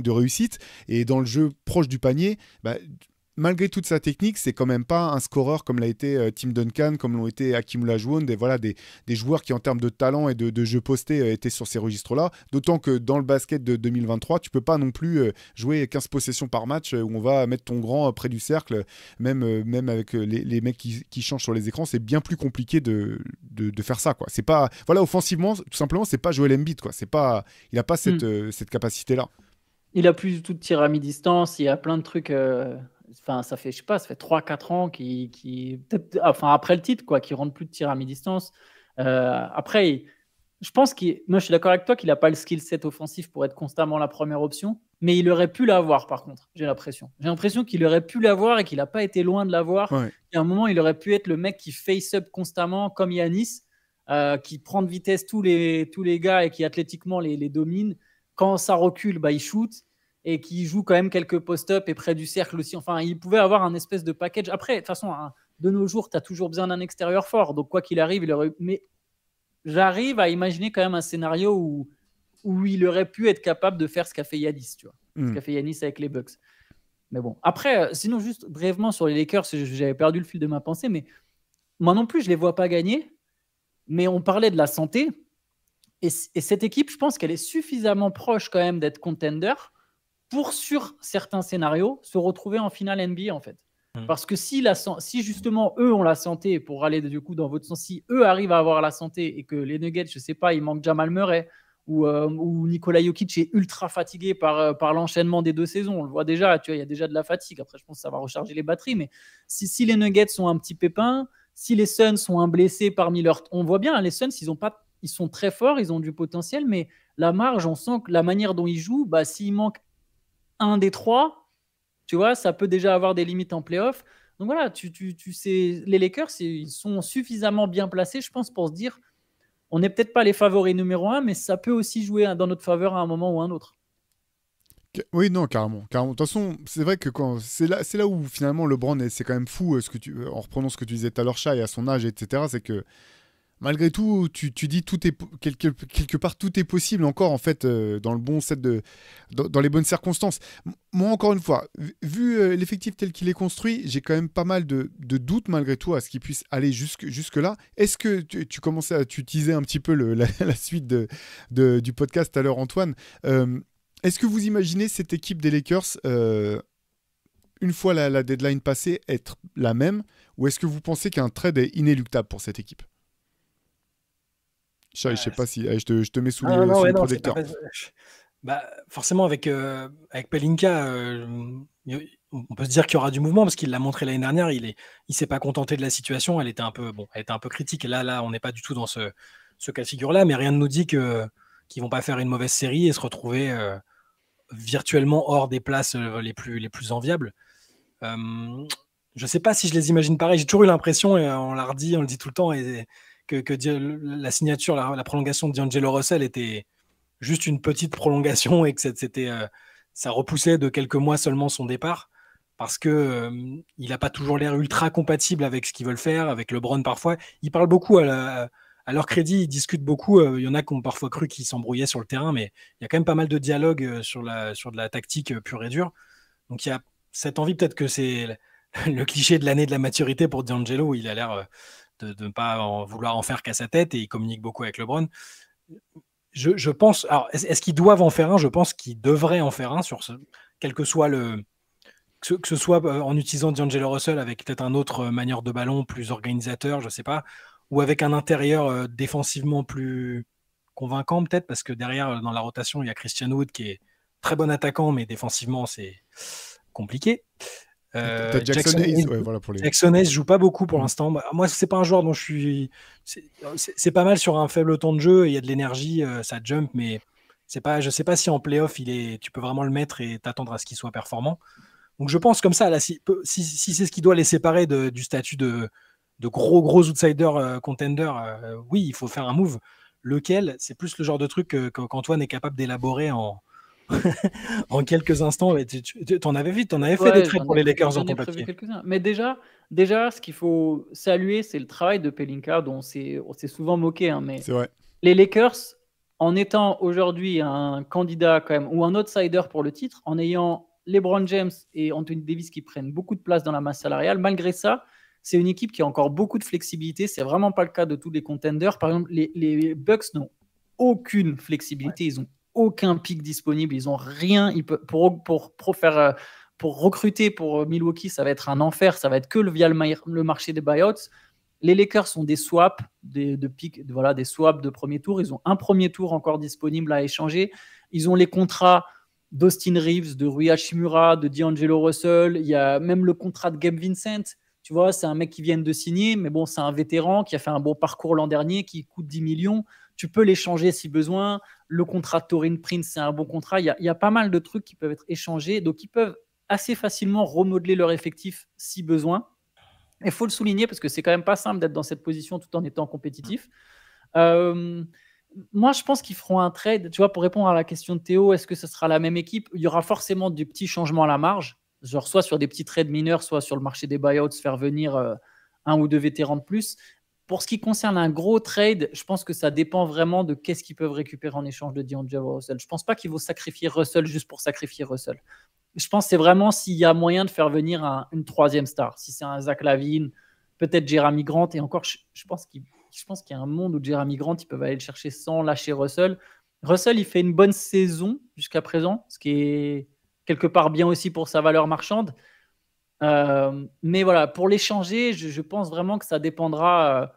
réussite. Et dans le jeu proche du panier, malgré toute sa technique, c'est quand même pas un scoreur comme l'a été Tim Duncan, comme l'ont été Hakeem Olajuwon, des joueurs qui en termes de talent et de jeu posté étaient sur ces registres-là. D'autant que dans le basket de 2023, tu peux pas non plus jouer 15 possessions par match où on va mettre ton grand près du cercle, même avec les mecs qui changent sur les écrans, c'est bien plus compliqué de faire ça, quoi. C'est pas, voilà, offensivement, tout simplement, c'est pas Joel Embiid, quoi. C'est pas, il a pas cette capacité-là. Il a plus du tout de tir à mi-distance, il y a plein de trucs. Enfin, ça fait 3-4 ans peut-être, enfin, après le titre, quoi, qui rentre plus de tir à mi-distance. Après, je pense moi, je suis d'accord avec toi qu'il n'a pas le skill set offensif pour être constamment la première option, mais il aurait pu l'avoir, par contre, j'ai l'impression. J'ai l'impression qu'il aurait pu l'avoir et qu'il n'a pas été loin de l'avoir. Ouais. Et à un moment, il aurait pu être le mec qui face-up constamment, comme Giannis, qui prend de vitesse tous les gars et qui athlétiquement les domine. Quand ça recule, il shoot. Et qui joue quand même quelques post-up et près du cercle aussi. Enfin, il pouvait avoir un espèce de package. Après, de toute façon, de nos jours, tu as toujours besoin d'un extérieur fort. Donc, quoi qu'il arrive, Mais j'arrive à imaginer quand même un scénario où il aurait pu être capable de faire ce qu'a fait Giannis, tu vois. Ce qu'a fait Giannis avec les Bucks. Mais bon. Après, sinon, juste brièvement sur les Lakers, j'avais perdu le fil de ma pensée, mais moi non plus, je ne les vois pas gagner. Mais on parlait de la santé. Et cette équipe, je pense qu'elle est suffisamment proche quand même d'être contender pour, sur certains scénarios, se retrouver en finale NBA en fait. Parce que si justement eux ont la santé, pour aller du coup dans votre sens, si eux arrivent à avoir la santé et que les Nuggets, je sais pas, il manque Jamal Murray ou Nikola Jokic est ultra fatigué par l'enchaînement des 2 saisons, on le voit déjà, tu vois, il y a déjà de la fatigue. Après, je pense que ça va recharger les batteries, mais si les Nuggets sont un petit pépin, si les Suns sont un blessé parmi leurs, on voit bien, hein, les Suns, ils sont très forts, ils ont du potentiel, mais la marge, on sent que la manière dont ils jouent, bah, s'il manque un des 3, tu vois, ça peut déjà avoir des limites en playoff. Donc voilà, tu sais, les Lakers, ils sont suffisamment bien placés, je pense, pour se dire, on n'est peut-être pas les favoris numéro 1, mais ça peut aussi jouer dans notre faveur à un moment ou à un autre. Oui, non, carrément. De toute façon, c'est vrai que c'est là où finalement LeBron, c'est quand même fou, en reprenant ce que tu disais tout à l'heure, Shai, à son âge, etc., c'est que malgré tout, tu dis tout est quelque part tout est possible encore en fait dans le bon set dans les bonnes circonstances. Moi encore une fois, vu l'effectif tel qu'il est construit, j'ai quand même pas mal de doutes malgré tout à ce qu'il puisse aller jusque là. Est-ce que tu commençais à utiliser un petit peu la suite du podcast tout à l'heure, Antoine? Est-ce que vous imaginez cette équipe des Lakers une fois la deadline passée être la même, ou est-ce que vous pensez qu'un trade est inéluctable pour cette équipe? Je sais pas si je te mets sous les projecteurs. Bah, forcément, avec Pelinka, on peut se dire qu'il y aura du mouvement parce qu'il l'a montré l'année dernière. Il s'est pas contenté de la situation. Elle était un peu critique. Et là, on n'est pas du tout dans ce cas de figure-là. Mais rien ne nous dit qu'ils vont pas faire une mauvaise série et se retrouver virtuellement hors des places les plus enviables. Je sais pas si je les imagine pareil. J'ai toujours eu l'impression, et on le dit tout le temps, que la signature, la prolongation de D'Angelo Russell était juste une petite prolongation et que ça repoussait de quelques mois seulement son départ parce que il n'a pas toujours l'air ultra compatible avec ce qu'ils veulent faire, avec LeBron parfois. Ils parlent beaucoup à leur crédit, ils discutent beaucoup. Il y en a qui ont parfois cru qu'ils s'embrouillaient sur le terrain, mais il y a quand même pas mal de dialogue sur de la tactique pure et dure. Donc il y a cette envie, peut-être que c'est le cliché de l'année de la maturité pour D'Angelo, où il a l'air de ne pas vouloir en faire qu'à sa tête et il communique beaucoup avec LeBron. Je pense, alors est-ce qu'ils doivent en faire un? Je pense qu'ils devraient en faire un quel que soit que ce soit en utilisant D'Angelo Russell avec peut-être un autre manière de ballon, plus organisateur, je sais pas, ou avec un intérieur défensivement plus convaincant peut-être, parce que derrière dans la rotation il y a Christian Wood qui est très bon attaquant, mais défensivement c'est compliqué. Jackson Hayes, ouais, voilà, Jackson Hayes joue pas beaucoup pour l'instant. Moi, c'est pas un joueur dont je suis. C'est pas mal sur un faible temps de jeu. Il y a de l'énergie, ça jump, mais c'est pas. Je sais pas si en playoff tu peux vraiment le mettre et t'attendre à ce qu'il soit performant. Donc je pense comme ça là, si c'est ce qui doit les séparer du statut de gros outsider contender, oui, il faut faire un move. Lequel? C'est plus le genre de truc qu'Antoine est capable d'élaborer en en quelques instants. T'en avais fait des trades pour les Lakers en papier. Mais déjà, ce qu'il faut saluer, c'est le travail de Pelinka, dont on s'est souvent moqué. Hein, mais c'est vrai. Les Lakers, en étant aujourd'hui un candidat quand même, ou un outsider pour le titre, en ayant LeBron James et Anthony Davis qui prennent beaucoup de place dans la masse salariale, malgré ça, c'est une équipe qui a encore beaucoup de flexibilité. C'est vraiment pas le cas de tous les contenders. Par exemple, les Bucks n'ont aucune flexibilité. Ils ont aucun pic disponible, ils n'ont rien. Pour recruter pour Milwaukee, ça va être un enfer, ça va être que via le marché des buyouts. Les Lakers sont des swaps, des swaps de premier tour. Ils ont un premier tour encore disponible à échanger. Ils ont les contrats d'Austin Reeves, de Rui Hachimura, de D'Angelo Russell. Il y a même le contrat de Gabe Vincent. Tu vois, c'est un mec qui vient de signer, mais bon, c'est un vétéran qui a fait un bon parcours l'an dernier, qui coûte 10 millions. Tu peux l'échanger si besoin. Le contrat de Taurean Prince, c'est un bon contrat. Il y a pas mal de trucs qui peuvent être échangés. Donc, ils peuvent assez facilement remodeler leur effectif si besoin. Il faut le souligner parce que c'est quand même pas simple d'être dans cette position tout en étant compétitif. Moi, je pense qu'ils feront un trade. Tu vois, pour répondre à la question de Théo, est-ce que ce sera la même équipe? Il y aura forcément des petits changements à la marge, genre soit sur des petits trades mineurs, soit sur le marché des buyouts, faire venir un ou deux vétérans de plus. Pour ce qui concerne un gros trade, je pense que ça dépend vraiment de qu'est-ce qu'ils peuvent récupérer en échange de D'Angelo Russell. Je ne pense pas qu'ils vont sacrifier Russell juste pour sacrifier Russell. Je pense que c'est vraiment s'il y a moyen de faire venir une troisième star. Si c'est un Zach LaVine, peut-être Jeremy Grant, et encore, je pense qu'ils je pense qu'il y a un monde où Jeremy Grant, ils peuvent aller le chercher sans lâcher Russell. Russell, il fait une bonne saison jusqu'à présent, ce qui est quelque part bien aussi pour sa valeur marchande. Mais voilà, pour l'échanger, je pense vraiment que ça dépendra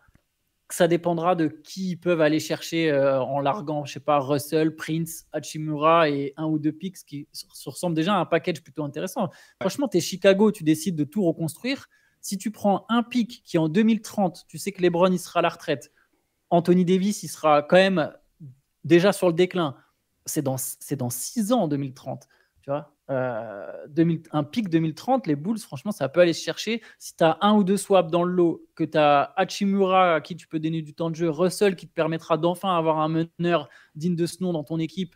de qui ils peuvent aller chercher en larguant, je sais pas, Russell, Prince, Hachimura et 1 ou 2 picks qui se ressemblent déjà à un package plutôt intéressant. Franchement, tu es Chicago, tu décides de tout reconstruire. Si tu prends un pick qui en 2030, tu sais que LeBron il sera à la retraite, Anthony Davis il sera quand même déjà sur le déclin. C'est dans 6 ans en 2030. Tu vois, un pic 2030, les Bulls, franchement, ça peut aller se chercher. Si tu as 1 ou 2 swaps dans le lot, que tu as Hachimura à qui tu peux donner du temps de jeu, Russell qui te permettra d'enfin avoir un meneur digne de ce nom dans ton équipe,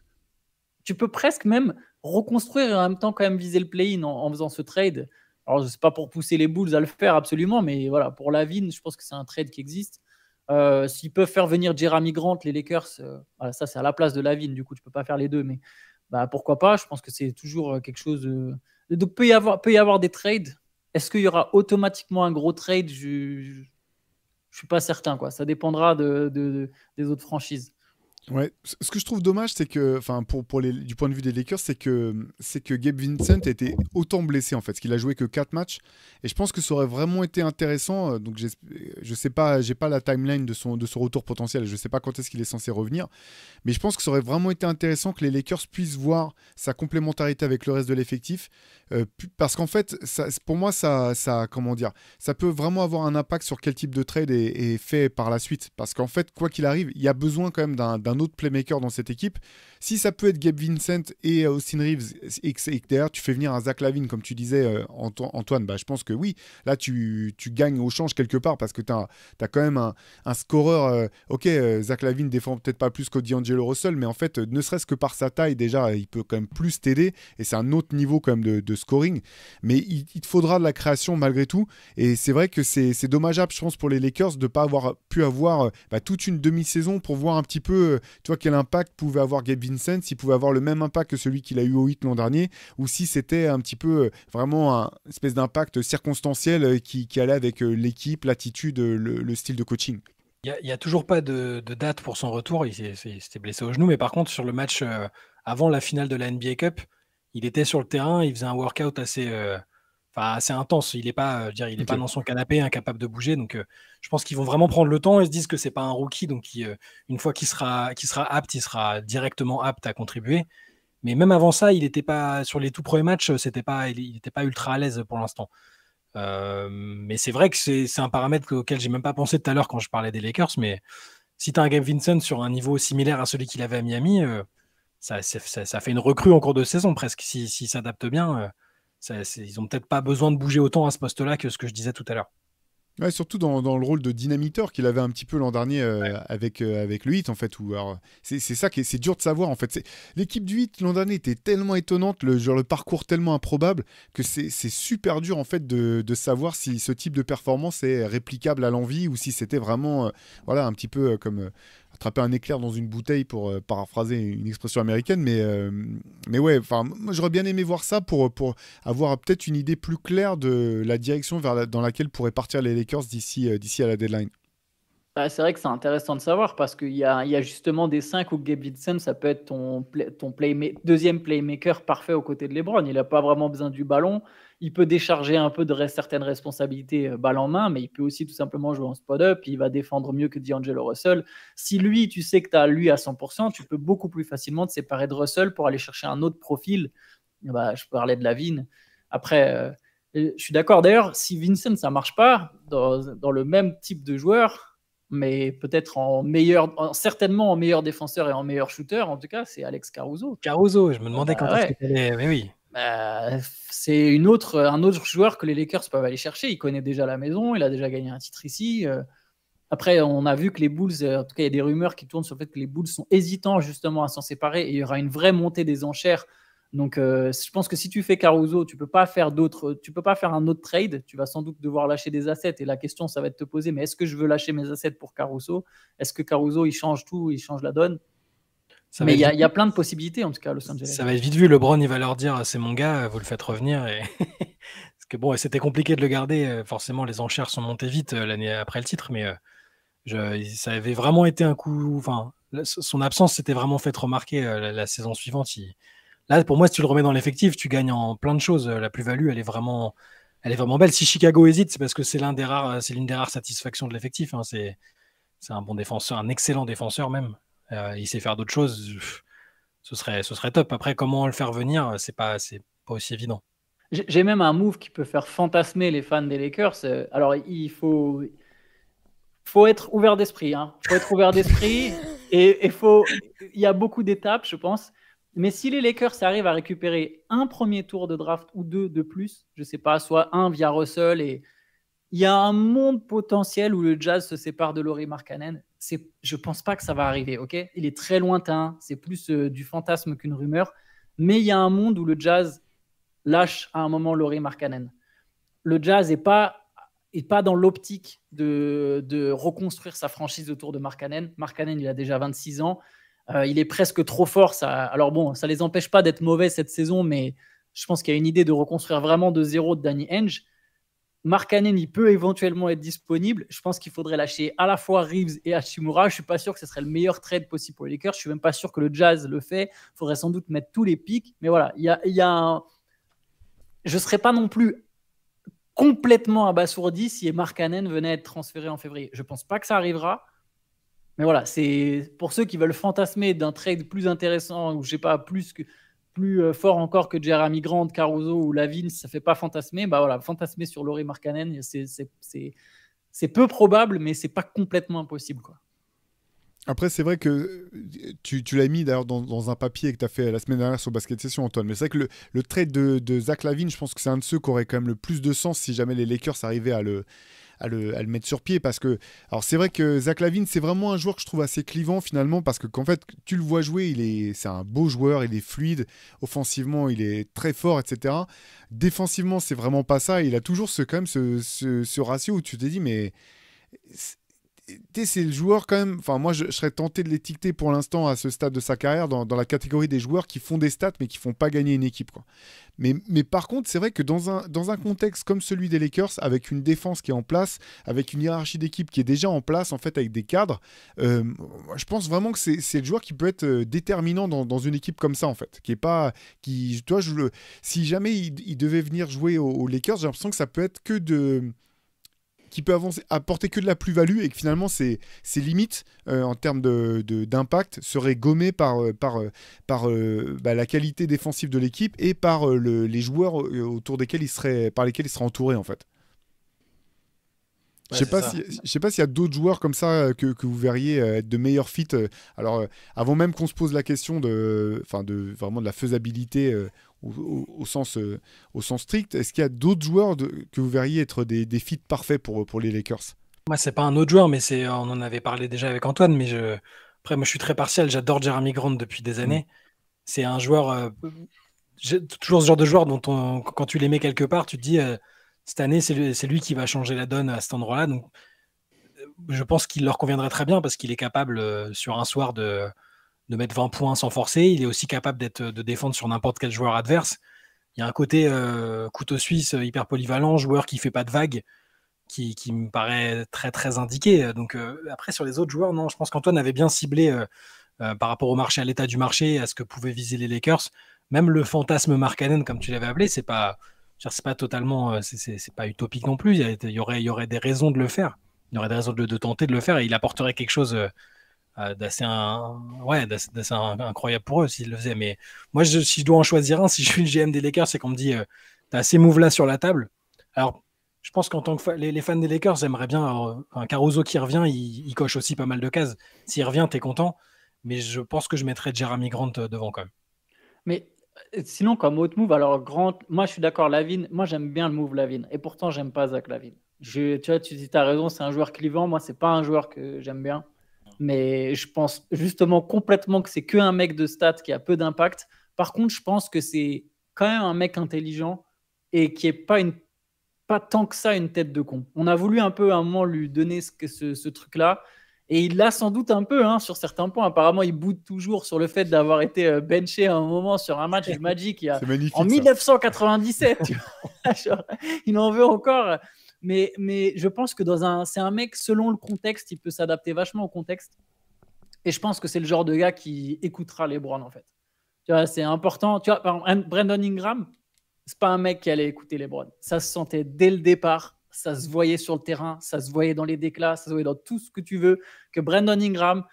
tu peux presque même reconstruire et en même temps quand même viser le play-in en faisant ce trade. Alors, je ne sais pas pour pousser les Bulls à le faire absolument, mais voilà, pour Lavine, je pense que c'est un trade qui existe. S'ils peuvent faire venir Jeremy Grant, les Lakers, voilà, ça c'est à la place de Lavine, du coup tu peux pas faire les deux, mais pourquoi pas. Je pense que c'est toujours quelque chose donc peut y avoir des trades. Est-ce qu'il y aura automatiquement un gros trade? Je suis pas certain, quoi. Ça dépendra des autres franchises. Ouais, ce que je trouve dommage, c'est que, enfin, du point de vue des Lakers, c'est que Gabe Vincent a été autant blessé en fait, parce qu'il a joué que 4 matchs, et je pense que ça aurait vraiment été intéressant. Donc je sais pas, j'ai pas la timeline de son retour potentiel, je sais pas quand est-ce qu'il est censé revenir, mais je pense que ça aurait vraiment été intéressant que les Lakers puissent voir sa complémentarité avec le reste de l'effectif, parce qu'en fait, pour moi, ça, comment dire, ça peut vraiment avoir un impact sur quel type de trade est fait par la suite, parce qu'en fait, quoi qu'il arrive, il y a besoin quand même d'un autre playmaker dans cette équipe. Si ça peut être Gabe Vincent et Austin Reeves et que derrière tu fais venir un Zach LaVine comme tu disais Antoine, je pense que oui, là tu gagnes au change quelque part parce que tu as quand même un scoreur. Zach LaVine défend peut-être pas plus que D'Angelo Russell, mais en fait ne serait-ce que par sa taille déjà il peut quand même plus t'aider et c'est un autre niveau quand même de scoring, mais il te faudra de la création malgré tout, et c'est vrai que c'est dommageable je pense pour les Lakers de pas avoir pu avoir toute une demi-saison pour voir un petit peu tu vois, quel impact pouvait avoir Gabe Vincent, s'il pouvait avoir le même impact que celui qu'il a eu au 8 l'an dernier, ou si c'était un petit peu vraiment un espèce d'impact circonstanciel qui allait avec l'équipe, l'attitude, le style de coaching. Il n'y a toujours pas de date pour son retour. Il s'était blessé au genou, mais par contre, sur le match avant la finale de la NBA Cup, il était sur le terrain, il faisait un workout assez intense. Il n'est pas, pas dans son canapé, incapable de bouger. Donc, je pense qu'ils vont vraiment prendre le temps et se disent que c'est pas un rookie. Donc, une fois qu'il sera apte, il sera directement apte à contribuer. Mais même avant ça, il n'était pas sur les tout premiers matchs. Il n'était pas ultra à l'aise pour l'instant. Mais c'est vrai que c'est un paramètre auquel j'ai même pas pensé tout à l'heure quand je parlais des Lakers. Mais si tu as un Gabe Vincent sur un niveau similaire à celui qu'il avait à Miami, ça fait une recrue en cours de saison presque. S'il s'adapte bien. Ils n'ont peut-être pas besoin de bouger autant à ce poste-là que ce que je disais tout à l'heure. Ouais, surtout dans le rôle de dynamiteur qu'il avait un petit peu l'an dernier avec le Heat en fait. C'est ça qui c'est dur de savoir en fait. L'équipe du Heat l'an dernier était tellement étonnante, le parcours tellement improbable que c'est super dur en fait de savoir si ce type de performance est réplicable à l'envie ou si c'était vraiment un petit peu comme attraper un éclair dans une bouteille pour paraphraser une expression américaine, mais ouais, moi j'aurais bien aimé voir ça pour avoir peut-être une idée plus claire de la direction dans laquelle pourraient partir les Lakers d'ici à la deadline. C'est vrai que c'est intéressant de savoir parce qu'il y a justement des 5 où Gabe Vincent, ça peut être ton deuxième playmaker parfait aux côtés de LeBron. Il n'a pas vraiment besoin du ballon. Il peut décharger un peu de certaines responsabilités balle en main, mais il peut aussi tout simplement jouer en spot-up. Il va défendre mieux que D'Angelo Russell. Si lui, tu sais que tu as lui à 100%, tu peux beaucoup plus facilement te séparer de Russell pour aller chercher un autre profil. Je parlais de Lavine. Après, je suis d'accord. D'ailleurs, si Vincent, ça ne marche pas dans le même type de joueur, mais peut-être certainement en meilleur défenseur et en meilleur shooter, en tout cas, c'est Alex Caruso. Caruso, je me demandais quand est-ce que tu allais. Mais oui. C'est un autre joueur que les Lakers peuvent aller chercher. Il connaît déjà la maison, il a déjà gagné un titre ici. Après, on a vu que les Bulls, en tout cas, il y a des rumeurs qui tournent sur le fait que les Bulls sont hésitants justement à s'en séparer et il y aura une vraie montée des enchères. Donc, je pense que si tu fais Caruso, tu peux pas faire un autre trade. Tu vas sans doute devoir lâcher des assets. Et la question, ça va être de te poser, mais est-ce que je veux lâcher mes assets pour Caruso? Est-ce que Caruso, il change tout, il change la donne? Mais il y a plein de possibilités, en tout cas, à Los Angeles. Ça va être vite vu. LeBron, il va leur dire, c'est mon gars, vous le faites revenir. Parce que bon, c'était compliqué de le garder. Forcément, les enchères sont montées vite l'année après le titre. Mais Ça avait vraiment été un coup. Enfin, son absence s'était vraiment fait remarquer la saison suivante. Là, pour moi, si tu le remets dans l'effectif, tu gagnes en plein de choses. La plus-value, elle est vraiment belle. Si Chicago hésite, c'est parce que c'est l'une des rares satisfactions de l'effectif. Hein. C'est un bon défenseur, un excellent défenseur même. Il sait faire d'autres choses. Ce serait top. Après, comment le faire venir, c'est pas aussi évident. J'ai même un move qui peut faire fantasmer les fans des Lakers. Alors, il faut être ouvert d'esprit. Hein. Faut être ouvert d'esprit et il y a beaucoup d'étapes, je pense. Mais si les Lakers arrivent à récupérer un premier tour de draft ou 2 de plus, je sais pas, soit un via Russell, et il y a un monde potentiel où le Jazz se sépare de Lauri Markkanen. Je pense pas que ça va arriver, ok ? Il est très lointain, c'est plus du fantasme qu'une rumeur. Mais il y a un monde où le Jazz lâche à un moment Lauri Markkanen. Le Jazz n'est pas dans l'optique de reconstruire sa franchise autour de Markkanen. Markkanen, il a déjà 26 ans. Il est presque trop fort. Alors bon, ça ne les empêche pas d'être mauvais cette saison, mais je pense qu'il y a une idée de reconstruire vraiment de zéro de Danny Ainge. Markkanen, il peut éventuellement être disponible. Je pense qu'il faudrait lâcher à la fois Reeves et Hachimura. Je ne suis pas sûr que ce serait le meilleur trade possible pour les Lakers. Je ne suis même pas sûr que le Jazz le fait. Il faudrait sans doute mettre tous les pics. Mais voilà, il y a un... Je ne serais pas non plus complètement abasourdi si Markkanen venait être transféré en février. Je ne pense pas que ça arrivera. Mais voilà, c'est pour ceux qui veulent fantasmer d'un trade plus intéressant ou je sais pas, plus fort encore que Jeremy Grant, Caruso ou Lavin, ça fait pas fantasmer. Bah voilà, fantasmer sur Lauri Markkanen, c'est peu probable, mais c'est pas complètement impossible, quoi. Après, c'est vrai que tu l'as mis d'ailleurs dans un papier que tu as fait la semaine dernière sur Basket Session, Antoine. Mais c'est vrai que le trade de Zach LaVine, je pense que c'est un de ceux qui aurait quand même le plus de sens si jamais les Lakers arrivaient à le mettre sur pied. Parce que, alors c'est vrai que Zach LaVine, c'est vraiment un joueur que je trouve assez clivant finalement. Parce que qu'en fait, tu le vois jouer, c'est un beau joueur, il est fluide. Offensivement, il est très fort, etc. Défensivement, c'est vraiment pas ça. Il a toujours quand même ce ratio où tu te dis, mais. C'est le joueur quand même, enfin moi je serais tenté de l'étiqueter pour l'instant à ce stade de sa carrière dans la catégorie des joueurs qui font des stats mais qui font pas gagner une équipe, quoi. Mais par contre c'est vrai que dans un contexte comme celui des Lakers, avec une défense qui est en place, avec une hiérarchie d'équipe qui est déjà en place en fait avec des cadres, je pense vraiment que c'est le joueur qui peut être déterminant dans une équipe comme ça en fait, si jamais il devait venir jouer aux Lakers, j'ai l'impression que ça peut être qui peut apporter que de la plus-value et que finalement ses limites en termes d'impact seraient gommées par la qualité défensive de l'équipe et par les joueurs autour par lesquels il serait entouré en fait. Ouais, je sais pas s'il y a d'autres joueurs comme ça que vous verriez être de meilleurs fits. Alors avant même qu'on se pose la question vraiment de la faisabilité au sens strict, est-ce qu'il y a d'autres joueurs que vous verriez être des fits parfaits pour les Lakers? Moi, c'est pas un autre joueur, mais on en avait parlé déjà avec Antoine. Mais après, moi, je suis très partial. J'adore Jeremy Grant depuis des années. C'est un joueur, toujours ce genre de joueur dont quand tu les mets quelque part, tu te dis cette année, c'est lui qui va changer la donne à cet endroit-là. Donc, je pense qu'il leur conviendrait très bien parce qu'il est capable sur un soir de mettre 20 points sans forcer. Il est aussi capable de défendre sur n'importe quel joueur adverse. Il y a un côté couteau suisse hyper polyvalent, joueur qui fait pas de vagues, qui me paraît très très indiqué. Donc après sur les autres joueurs, non, je pense qu'Antoine avait bien ciblé par rapport au marché, à l'état du marché, à ce que pouvaient viser les Lakers. Même le fantasme Markkanen, comme tu l'avais appelé, c'est pas totalement, c'est pas utopique non plus. Il y aurait des raisons de le faire. Il y aurait des raisons de tenter de le faire et il apporterait quelque chose d'assez incroyable pour eux s'ils le faisaient. Mais moi, si je dois en choisir un, si je suis le GM des Lakers, c'est qu'on me dit t'as ces moves là sur la table. Alors je pense qu'en tant que les fans des Lakers aimeraient bien un Caruso qui revient, il coche aussi pas mal de cases. S'il revient, t'es content, mais je pense que je mettrais Jeremy Grant devant quand même. Mais sinon, comme autre move, alors Grant, moi je suis d'accord, Lavine, moi j'aime bien le move Lavine, et pourtant j'aime pas Zach Lavine. Tu vois, tu dis t'as raison, c'est un joueur clivant, moi c'est pas un joueur que j'aime bien, mais je pense justement complètement que c'est qu'un mec de stats qui a peu d'impact. Par contre, je pense que c'est quand même un mec intelligent et qui est pas tant que ça une tête de con. On a voulu un peu à un moment lui donner ce truc-là. Et il l'a sans doute un peu sur certains points. Apparemment, il boude toujours sur le fait d'avoir été benché à un moment sur un match du Magic en 1997. Tu vois. Il en veut encore. Mais je pense que c'est un mec, selon le contexte, il peut s'adapter vachement au contexte. Et je pense que c'est le genre de gars qui écoutera LeBron, en fait. Tu vois, c'est important. Tu vois, par exemple, Brandon Ingram, c'est pas un mec qui allait écouter LeBron. Ça se sentait dès le départ. Ça se voyait sur le terrain. Ça se voyait dans les déclats. Ça se voyait dans tout ce que tu veux. Que Brandon Ingram,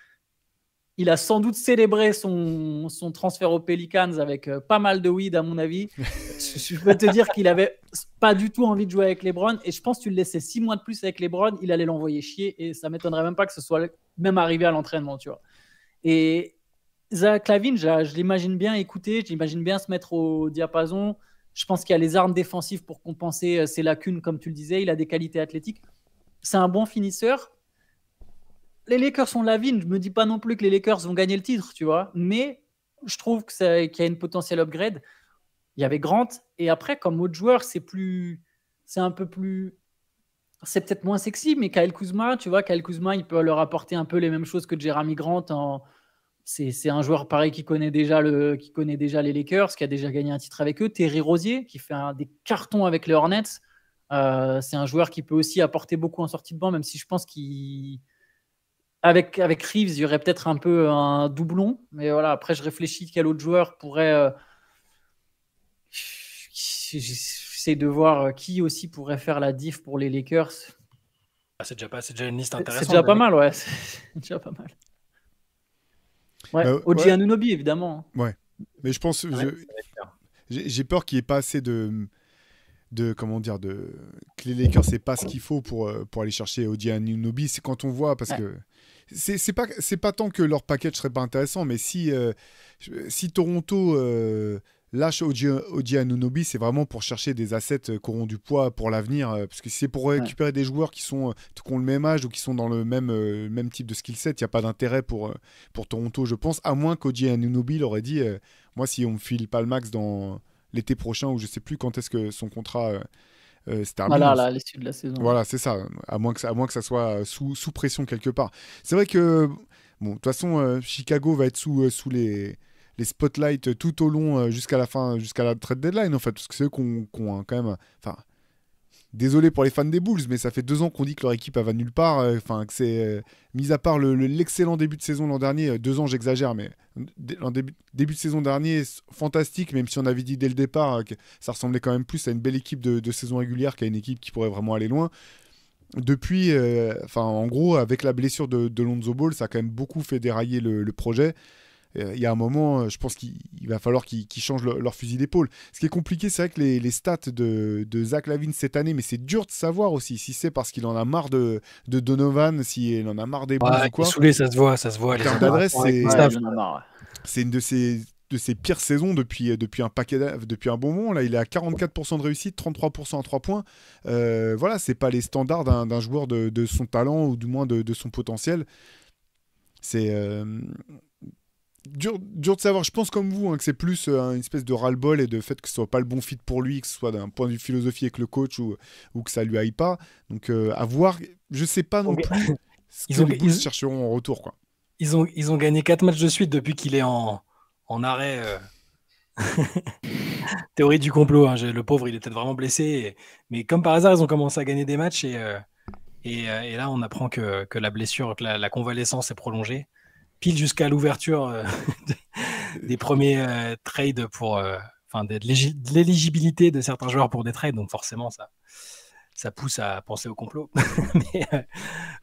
il a sans doute célébré son transfert aux Pelicans avec pas mal de weed, à mon avis. Je peux te dire qu'il avait pas du tout envie de jouer avec LeBron. Et je pense que tu le laissais 6 mois de plus avec LeBron, il allait l'envoyer chier. Et ça m'étonnerait même pas que ce soit même arrivé à l'entraînement, tu vois. Et Zach LaVine, je l'imagine bien écouter, je l'imagine bien se mettre au diapason. Je pense qu'il a les armes défensives pour compenser ses lacunes, comme tu le disais. Il a des qualités athlétiques. C'est un bon finisseur. Les Lakers sont LaVine. Je me dis pas non plus que les Lakers vont gagner le titre, tu vois. Mais je trouve qu'il y a une potentielle upgrade. Il y avait Grant. Et après, comme autre joueur, c'est un peu plus... C'est peut-être moins sexy, mais Kyle Kuzma, tu vois, Kyle Kuzma, il peut leur apporter un peu les mêmes choses que Jeremy Grant. C'est un joueur pareil qui connaît déjà les Lakers, qui a déjà gagné un titre avec eux. Terry Rozier, qui fait des cartons avec les Hornets. C'est un joueur qui peut aussi apporter beaucoup en sortie de banc, même si je pense qu'avec Reeves, il y aurait peut-être un peu un doublon. Mais voilà, après, je réfléchis quel autre joueur pourrait... J'essaie de voir qui aussi pourrait faire la diff pour les Lakers. C'est déjà une liste intéressante. C'est déjà pas mal, ouais. C'est déjà pas mal. Ouais, OG Anunoby, évidemment. Ouais. Mais je pense... J'ai peur qu'il n'y ait pas assez que les Lakers c'est pas ce qu'il faut pour aller chercher OG Anunoby. C'est quand on voit, parce que c'est pas tant que leur package serait pas intéressant, mais si Toronto lâche OG Anunoby, c'est vraiment pour chercher des assets qui auront du poids pour l'avenir, parce que si c'est pour récupérer des joueurs qui ont le même âge ou qui sont dans le même type de skill set, il n'y a pas d'intérêt pour Toronto, je pense, à moins qu'OG Anunoby leur ait dit moi, si on me file pas le max dans l'été prochain, ou je sais plus quand est-ce que son contrat se termine. Voilà, à l'issue de la saison. Voilà, c'est ça, à moins que ça soit sous pression quelque part. C'est vrai que, bon, de toute façon, Chicago va être sous les spotlights tout au long jusqu'à la trade deadline, en fait, parce que c'est eux qui ont quand même... Enfin, désolé pour les fans des Bulls, mais ça fait 2 ans qu'on dit que leur équipe elle va nulle part. Enfin, que c'est mis à part l'excellent début de saison l'an dernier. 2 ans, j'exagère, mais en début de saison dernier, fantastique. Même si on avait dit dès le départ que ça ressemblait quand même plus à une belle équipe de saison régulière qu'à une équipe qui pourrait vraiment aller loin. Depuis, en gros, avec la blessure de Lonzo Ball, ça a quand même beaucoup fait dérailler le projet. Il y a un moment, je pense qu'il va falloir qu'ils changent leur fusil d'épaule. Ce qui est compliqué, c'est vrai que les stats de Zach LaVine cette année, mais c'est dur de savoir aussi si c'est parce qu'il en a marre de Donovan, s'il en a marre des Bulls ou quoi. Il est saoulé, ça se voit. En termes d'adresse, c'est une de ses pires saisons depuis un bon moment. Là, il est à 44% de réussite, 33% à 3 points. Voilà, c'est pas les standards d'un joueur de son talent, ou du moins de son potentiel. C'est... Dur de savoir. Je pense comme vous que c'est plus une espèce de ras-le-bol et de fait que ce soit pas le bon fit pour lui, que ce soit d'un point de vue philosophie avec le coach ou que ça lui aille pas. Donc à voir. Je sais pas non plus ce que les Bulls chercheront en retour, quoi. Ils ont gagné 4 matchs de suite depuis qu'il est en arrêt. Théorie du complot. Hein. Le pauvre, il est peut-être vraiment blessé. Mais comme par hasard, ils ont commencé à gagner des matchs et là, on apprend que la blessure, que la convalescence est prolongée. Pile jusqu'à l'ouverture des premiers trades de l'éligibilité de certains joueurs pour des trades. Donc forcément, ça pousse à penser au complot,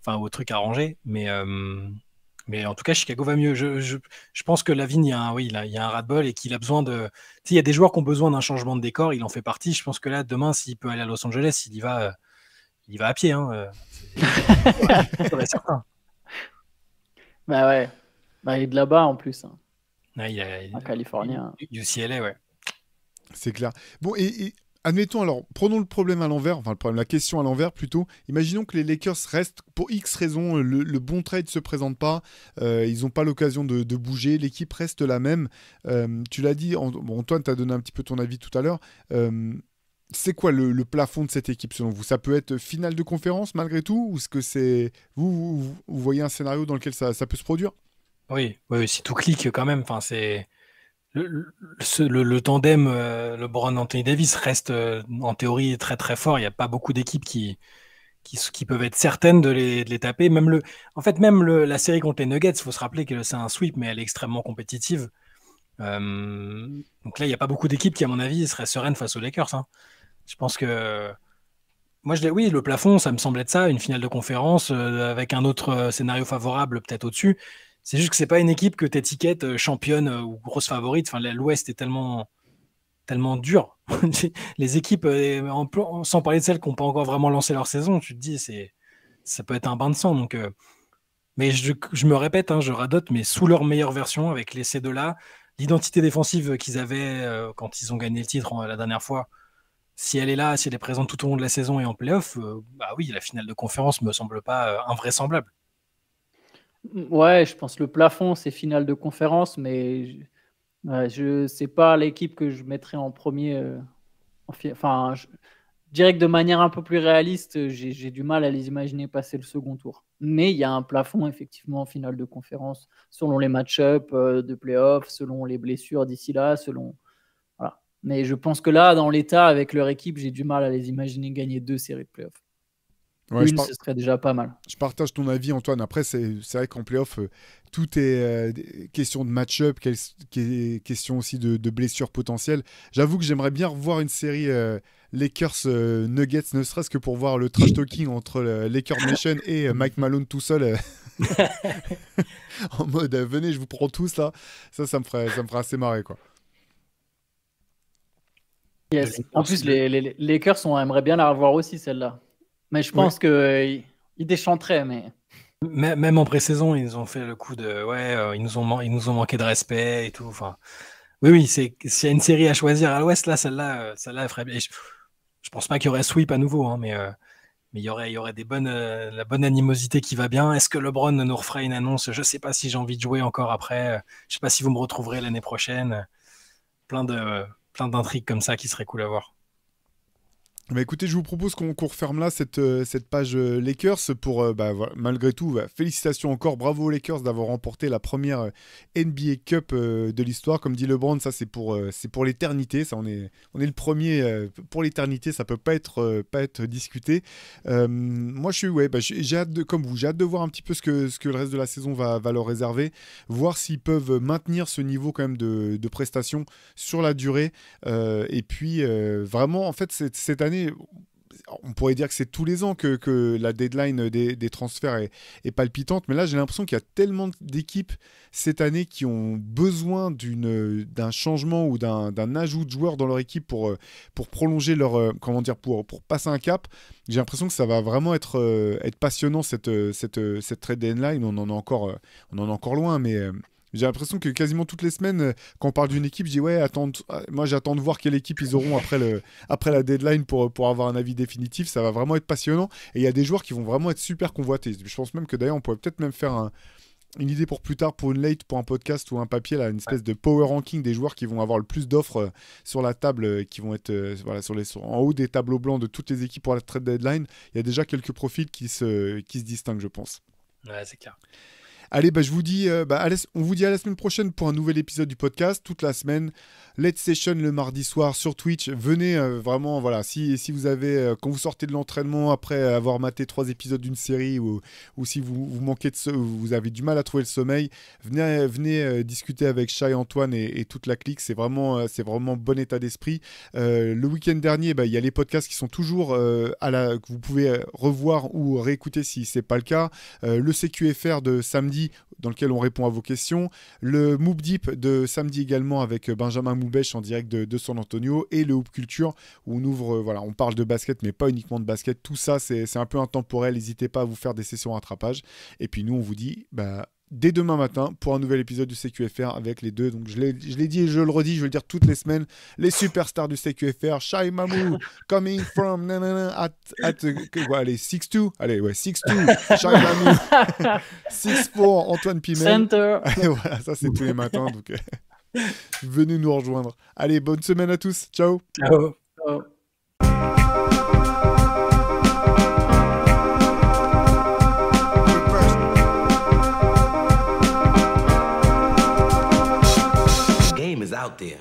au truc arrangé. Mais en tout cas, Chicago va mieux. Je pense que LaVine, il y a un ras-de-bol et qu'il a besoin de... Il y a des joueurs qui ont besoin d'un changement de décor, il en fait partie. Je pense que là, demain, s'il peut aller à Los Angeles, il y va à pied. Hein. C'est certain. Bah ouais. Il est de là-bas en plus. Hein. En Californie. UCLA, ouais. C'est clair. Bon, et admettons, alors, prenons le problème à l'envers, la question à l'envers plutôt. Imaginons que les Lakers restent, pour X raisons, le bon trade se présente pas, ils n'ont pas l'occasion de bouger, l'équipe reste la même. Tu l'as dit, Antoine, tu as donné un petit peu ton avis tout à l'heure. C'est quoi le plafond de cette équipe selon vous? Ça peut être finale de conférence malgré tout, ou est-ce que c'est vous voyez un scénario dans lequel ça peut se produire? Oui, si tout clique quand même, c'est le tandem LeBron-Anthony Davis reste en théorie très très fort. Il n'y a pas beaucoup d'équipes qui peuvent être certaines de les taper. En fait, la série contre les Nuggets, il faut se rappeler que c'est un sweep, mais elle est extrêmement compétitive. Donc là, il n'y a pas beaucoup d'équipes qui, à mon avis, seraient sereines face aux Lakers. Hein. Je pense que... Moi, oui, le plafond, ça me semble être ça, une finale de conférence avec un autre scénario favorable peut-être au-dessus. C'est juste que c'est pas une équipe que tu étiquettes championne ou grosse favorite. Enfin, l'Ouest est tellement dur. Les équipes, sans parler de celles qui n'ont pas encore vraiment lancé leur saison, tu te dis, ça peut être un bain de sang. Donc, mais je me répète, hein, je radote, mais sous leur meilleure version, avec ces deux-là, l'identité défensive qu'ils avaient quand ils ont gagné le titre la dernière fois, si elle est là, si elle est présente tout au long de la saison et en play-off, bah oui, la finale de conférence me semble pas invraisemblable. Ouais, je pense que le plafond, c'est finale de conférence, mais je sais pas l'équipe que je mettrais en premier. Je dirais que de manière un peu plus réaliste, j'ai du mal à les imaginer passer le second tour. Mais il y a un plafond, effectivement, en finale de conférence, selon les match-up de play-off, selon les blessures d'ici là, Voilà. Mais je pense que là, dans l'état, avec leur équipe, j'ai du mal à les imaginer gagner 2 séries de play-off. Ouais, ce serait déjà pas mal. Je partage ton avis, Antoine. Après, c'est vrai qu'en play-off, tout est question de match-up, question aussi de blessures potentielles. J'avoue que j'aimerais bien revoir une série Lakers-Nuggets, ne serait-ce que pour voir le trash-talking entre Lakers Nation et Mike Malone tout seul. En mode, venez, je vous prends tous là. Ça me ferait assez marrer, quoi. Yes. En plus, les Lakers, on aimerait bien la revoir aussi, celle-là. Mais je pense qu'ils déchanteraient. Mais... Même en pré-saison, ils nous ont fait le coup de... ils nous ont manqué de respect et tout. Enfin, oui, s'il y a une série à choisir à l'Ouest, là, celle-là elle ferait bien. Je pense pas qu'il y aurait sweep à nouveau, hein, mais il y aurait la bonne animosité qui va bien. Est-ce que LeBron nous referait une annonce? Je sais pas si j'ai envie de jouer encore après. Je sais pas si vous me retrouverez l'année prochaine. Plein d'intrigues comme ça qui seraient cool à voir. Bah écoutez, je vous propose qu'on referme là cette page Lakers pour, malgré tout, félicitations encore, bravo aux Lakers d'avoir remporté la première NBA Cup de l'histoire. Comme dit LeBron, ça c'est pour l'éternité, ça on est le premier pour l'éternité, ça peut pas être discuté. Moi j'ai hâte comme vous, j'ai hâte de voir un petit peu ce que le reste de la saison va leur réserver, voir s'ils peuvent maintenir ce niveau quand même de prestations sur la durée, et puis vraiment en fait cette année, on pourrait dire que c'est tous les ans que la deadline des transferts est palpitante, mais là j'ai l'impression qu'il y a tellement d'équipes cette année qui ont besoin d'un changement ou d'un ajout de joueurs dans leur équipe pour prolonger pour passer un cap. J'ai l'impression que ça va vraiment être passionnant cette trade deadline. On en est encore loin, mais j'ai l'impression que quasiment toutes les semaines, quand on parle d'une équipe, je dis moi j'attends de voir quelle équipe ils auront après la deadline pour avoir un avis définitif. Ça va vraiment être passionnant. Et il y a des joueurs qui vont vraiment être super convoités. Je pense même que d'ailleurs, on pourrait peut-être même faire une idée pour plus tard, pour une late, pour un podcast ou un papier, là, une espèce de power ranking des joueurs qui vont avoir le plus d'offres sur la table, qui vont être en haut des tableaux blancs de toutes les équipes pour la trade deadline. Il y a déjà quelques profils qui se distinguent, je pense. Ouais, c'est clair. Allez, je vous dis, on vous dit à la semaine prochaine pour un nouvel épisode du podcast, toute la semaine. Let's Session le mardi soir sur Twitch. Venez vraiment, voilà, si vous avez, quand vous sortez de l'entraînement après avoir maté 3 épisodes d'une série ou si vous manquez vous avez du mal à trouver le sommeil, venez discuter avec Shai, Antoine et toute la clique. C'est vraiment bon état d'esprit. Le week-end dernier, il y a les podcasts qui sont toujours que vous pouvez revoir ou réécouter si c'est pas le cas. Le CQFR de samedi, dans lequel on répond à vos questions, le Moop Deep de samedi également avec Benjamin Moubèche en direct de San Antonio, et le Hoop Culture où on ouvre, on parle de basket mais pas uniquement de basket. Tout ça c'est un peu intemporel, n'hésitez pas à vous faire des sessions rattrapage, et puis nous on vous dit dès demain matin pour un nouvel épisode du CQFR avec les deux. Donc je l'ai dit et je le redis, je vais le dire toutes les semaines, les superstars du CQFR, Shai Mamou, coming from allez 6'2", allez 6'2", Shai Mamou, 6'4", Antoine Pimel. Center. Voilà, ça c'est tous les matins, donc venez nous rejoindre. Allez, bonne semaine à tous, ciao. Ciao. Oh. Is out. out there,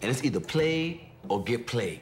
and it's either play or get played.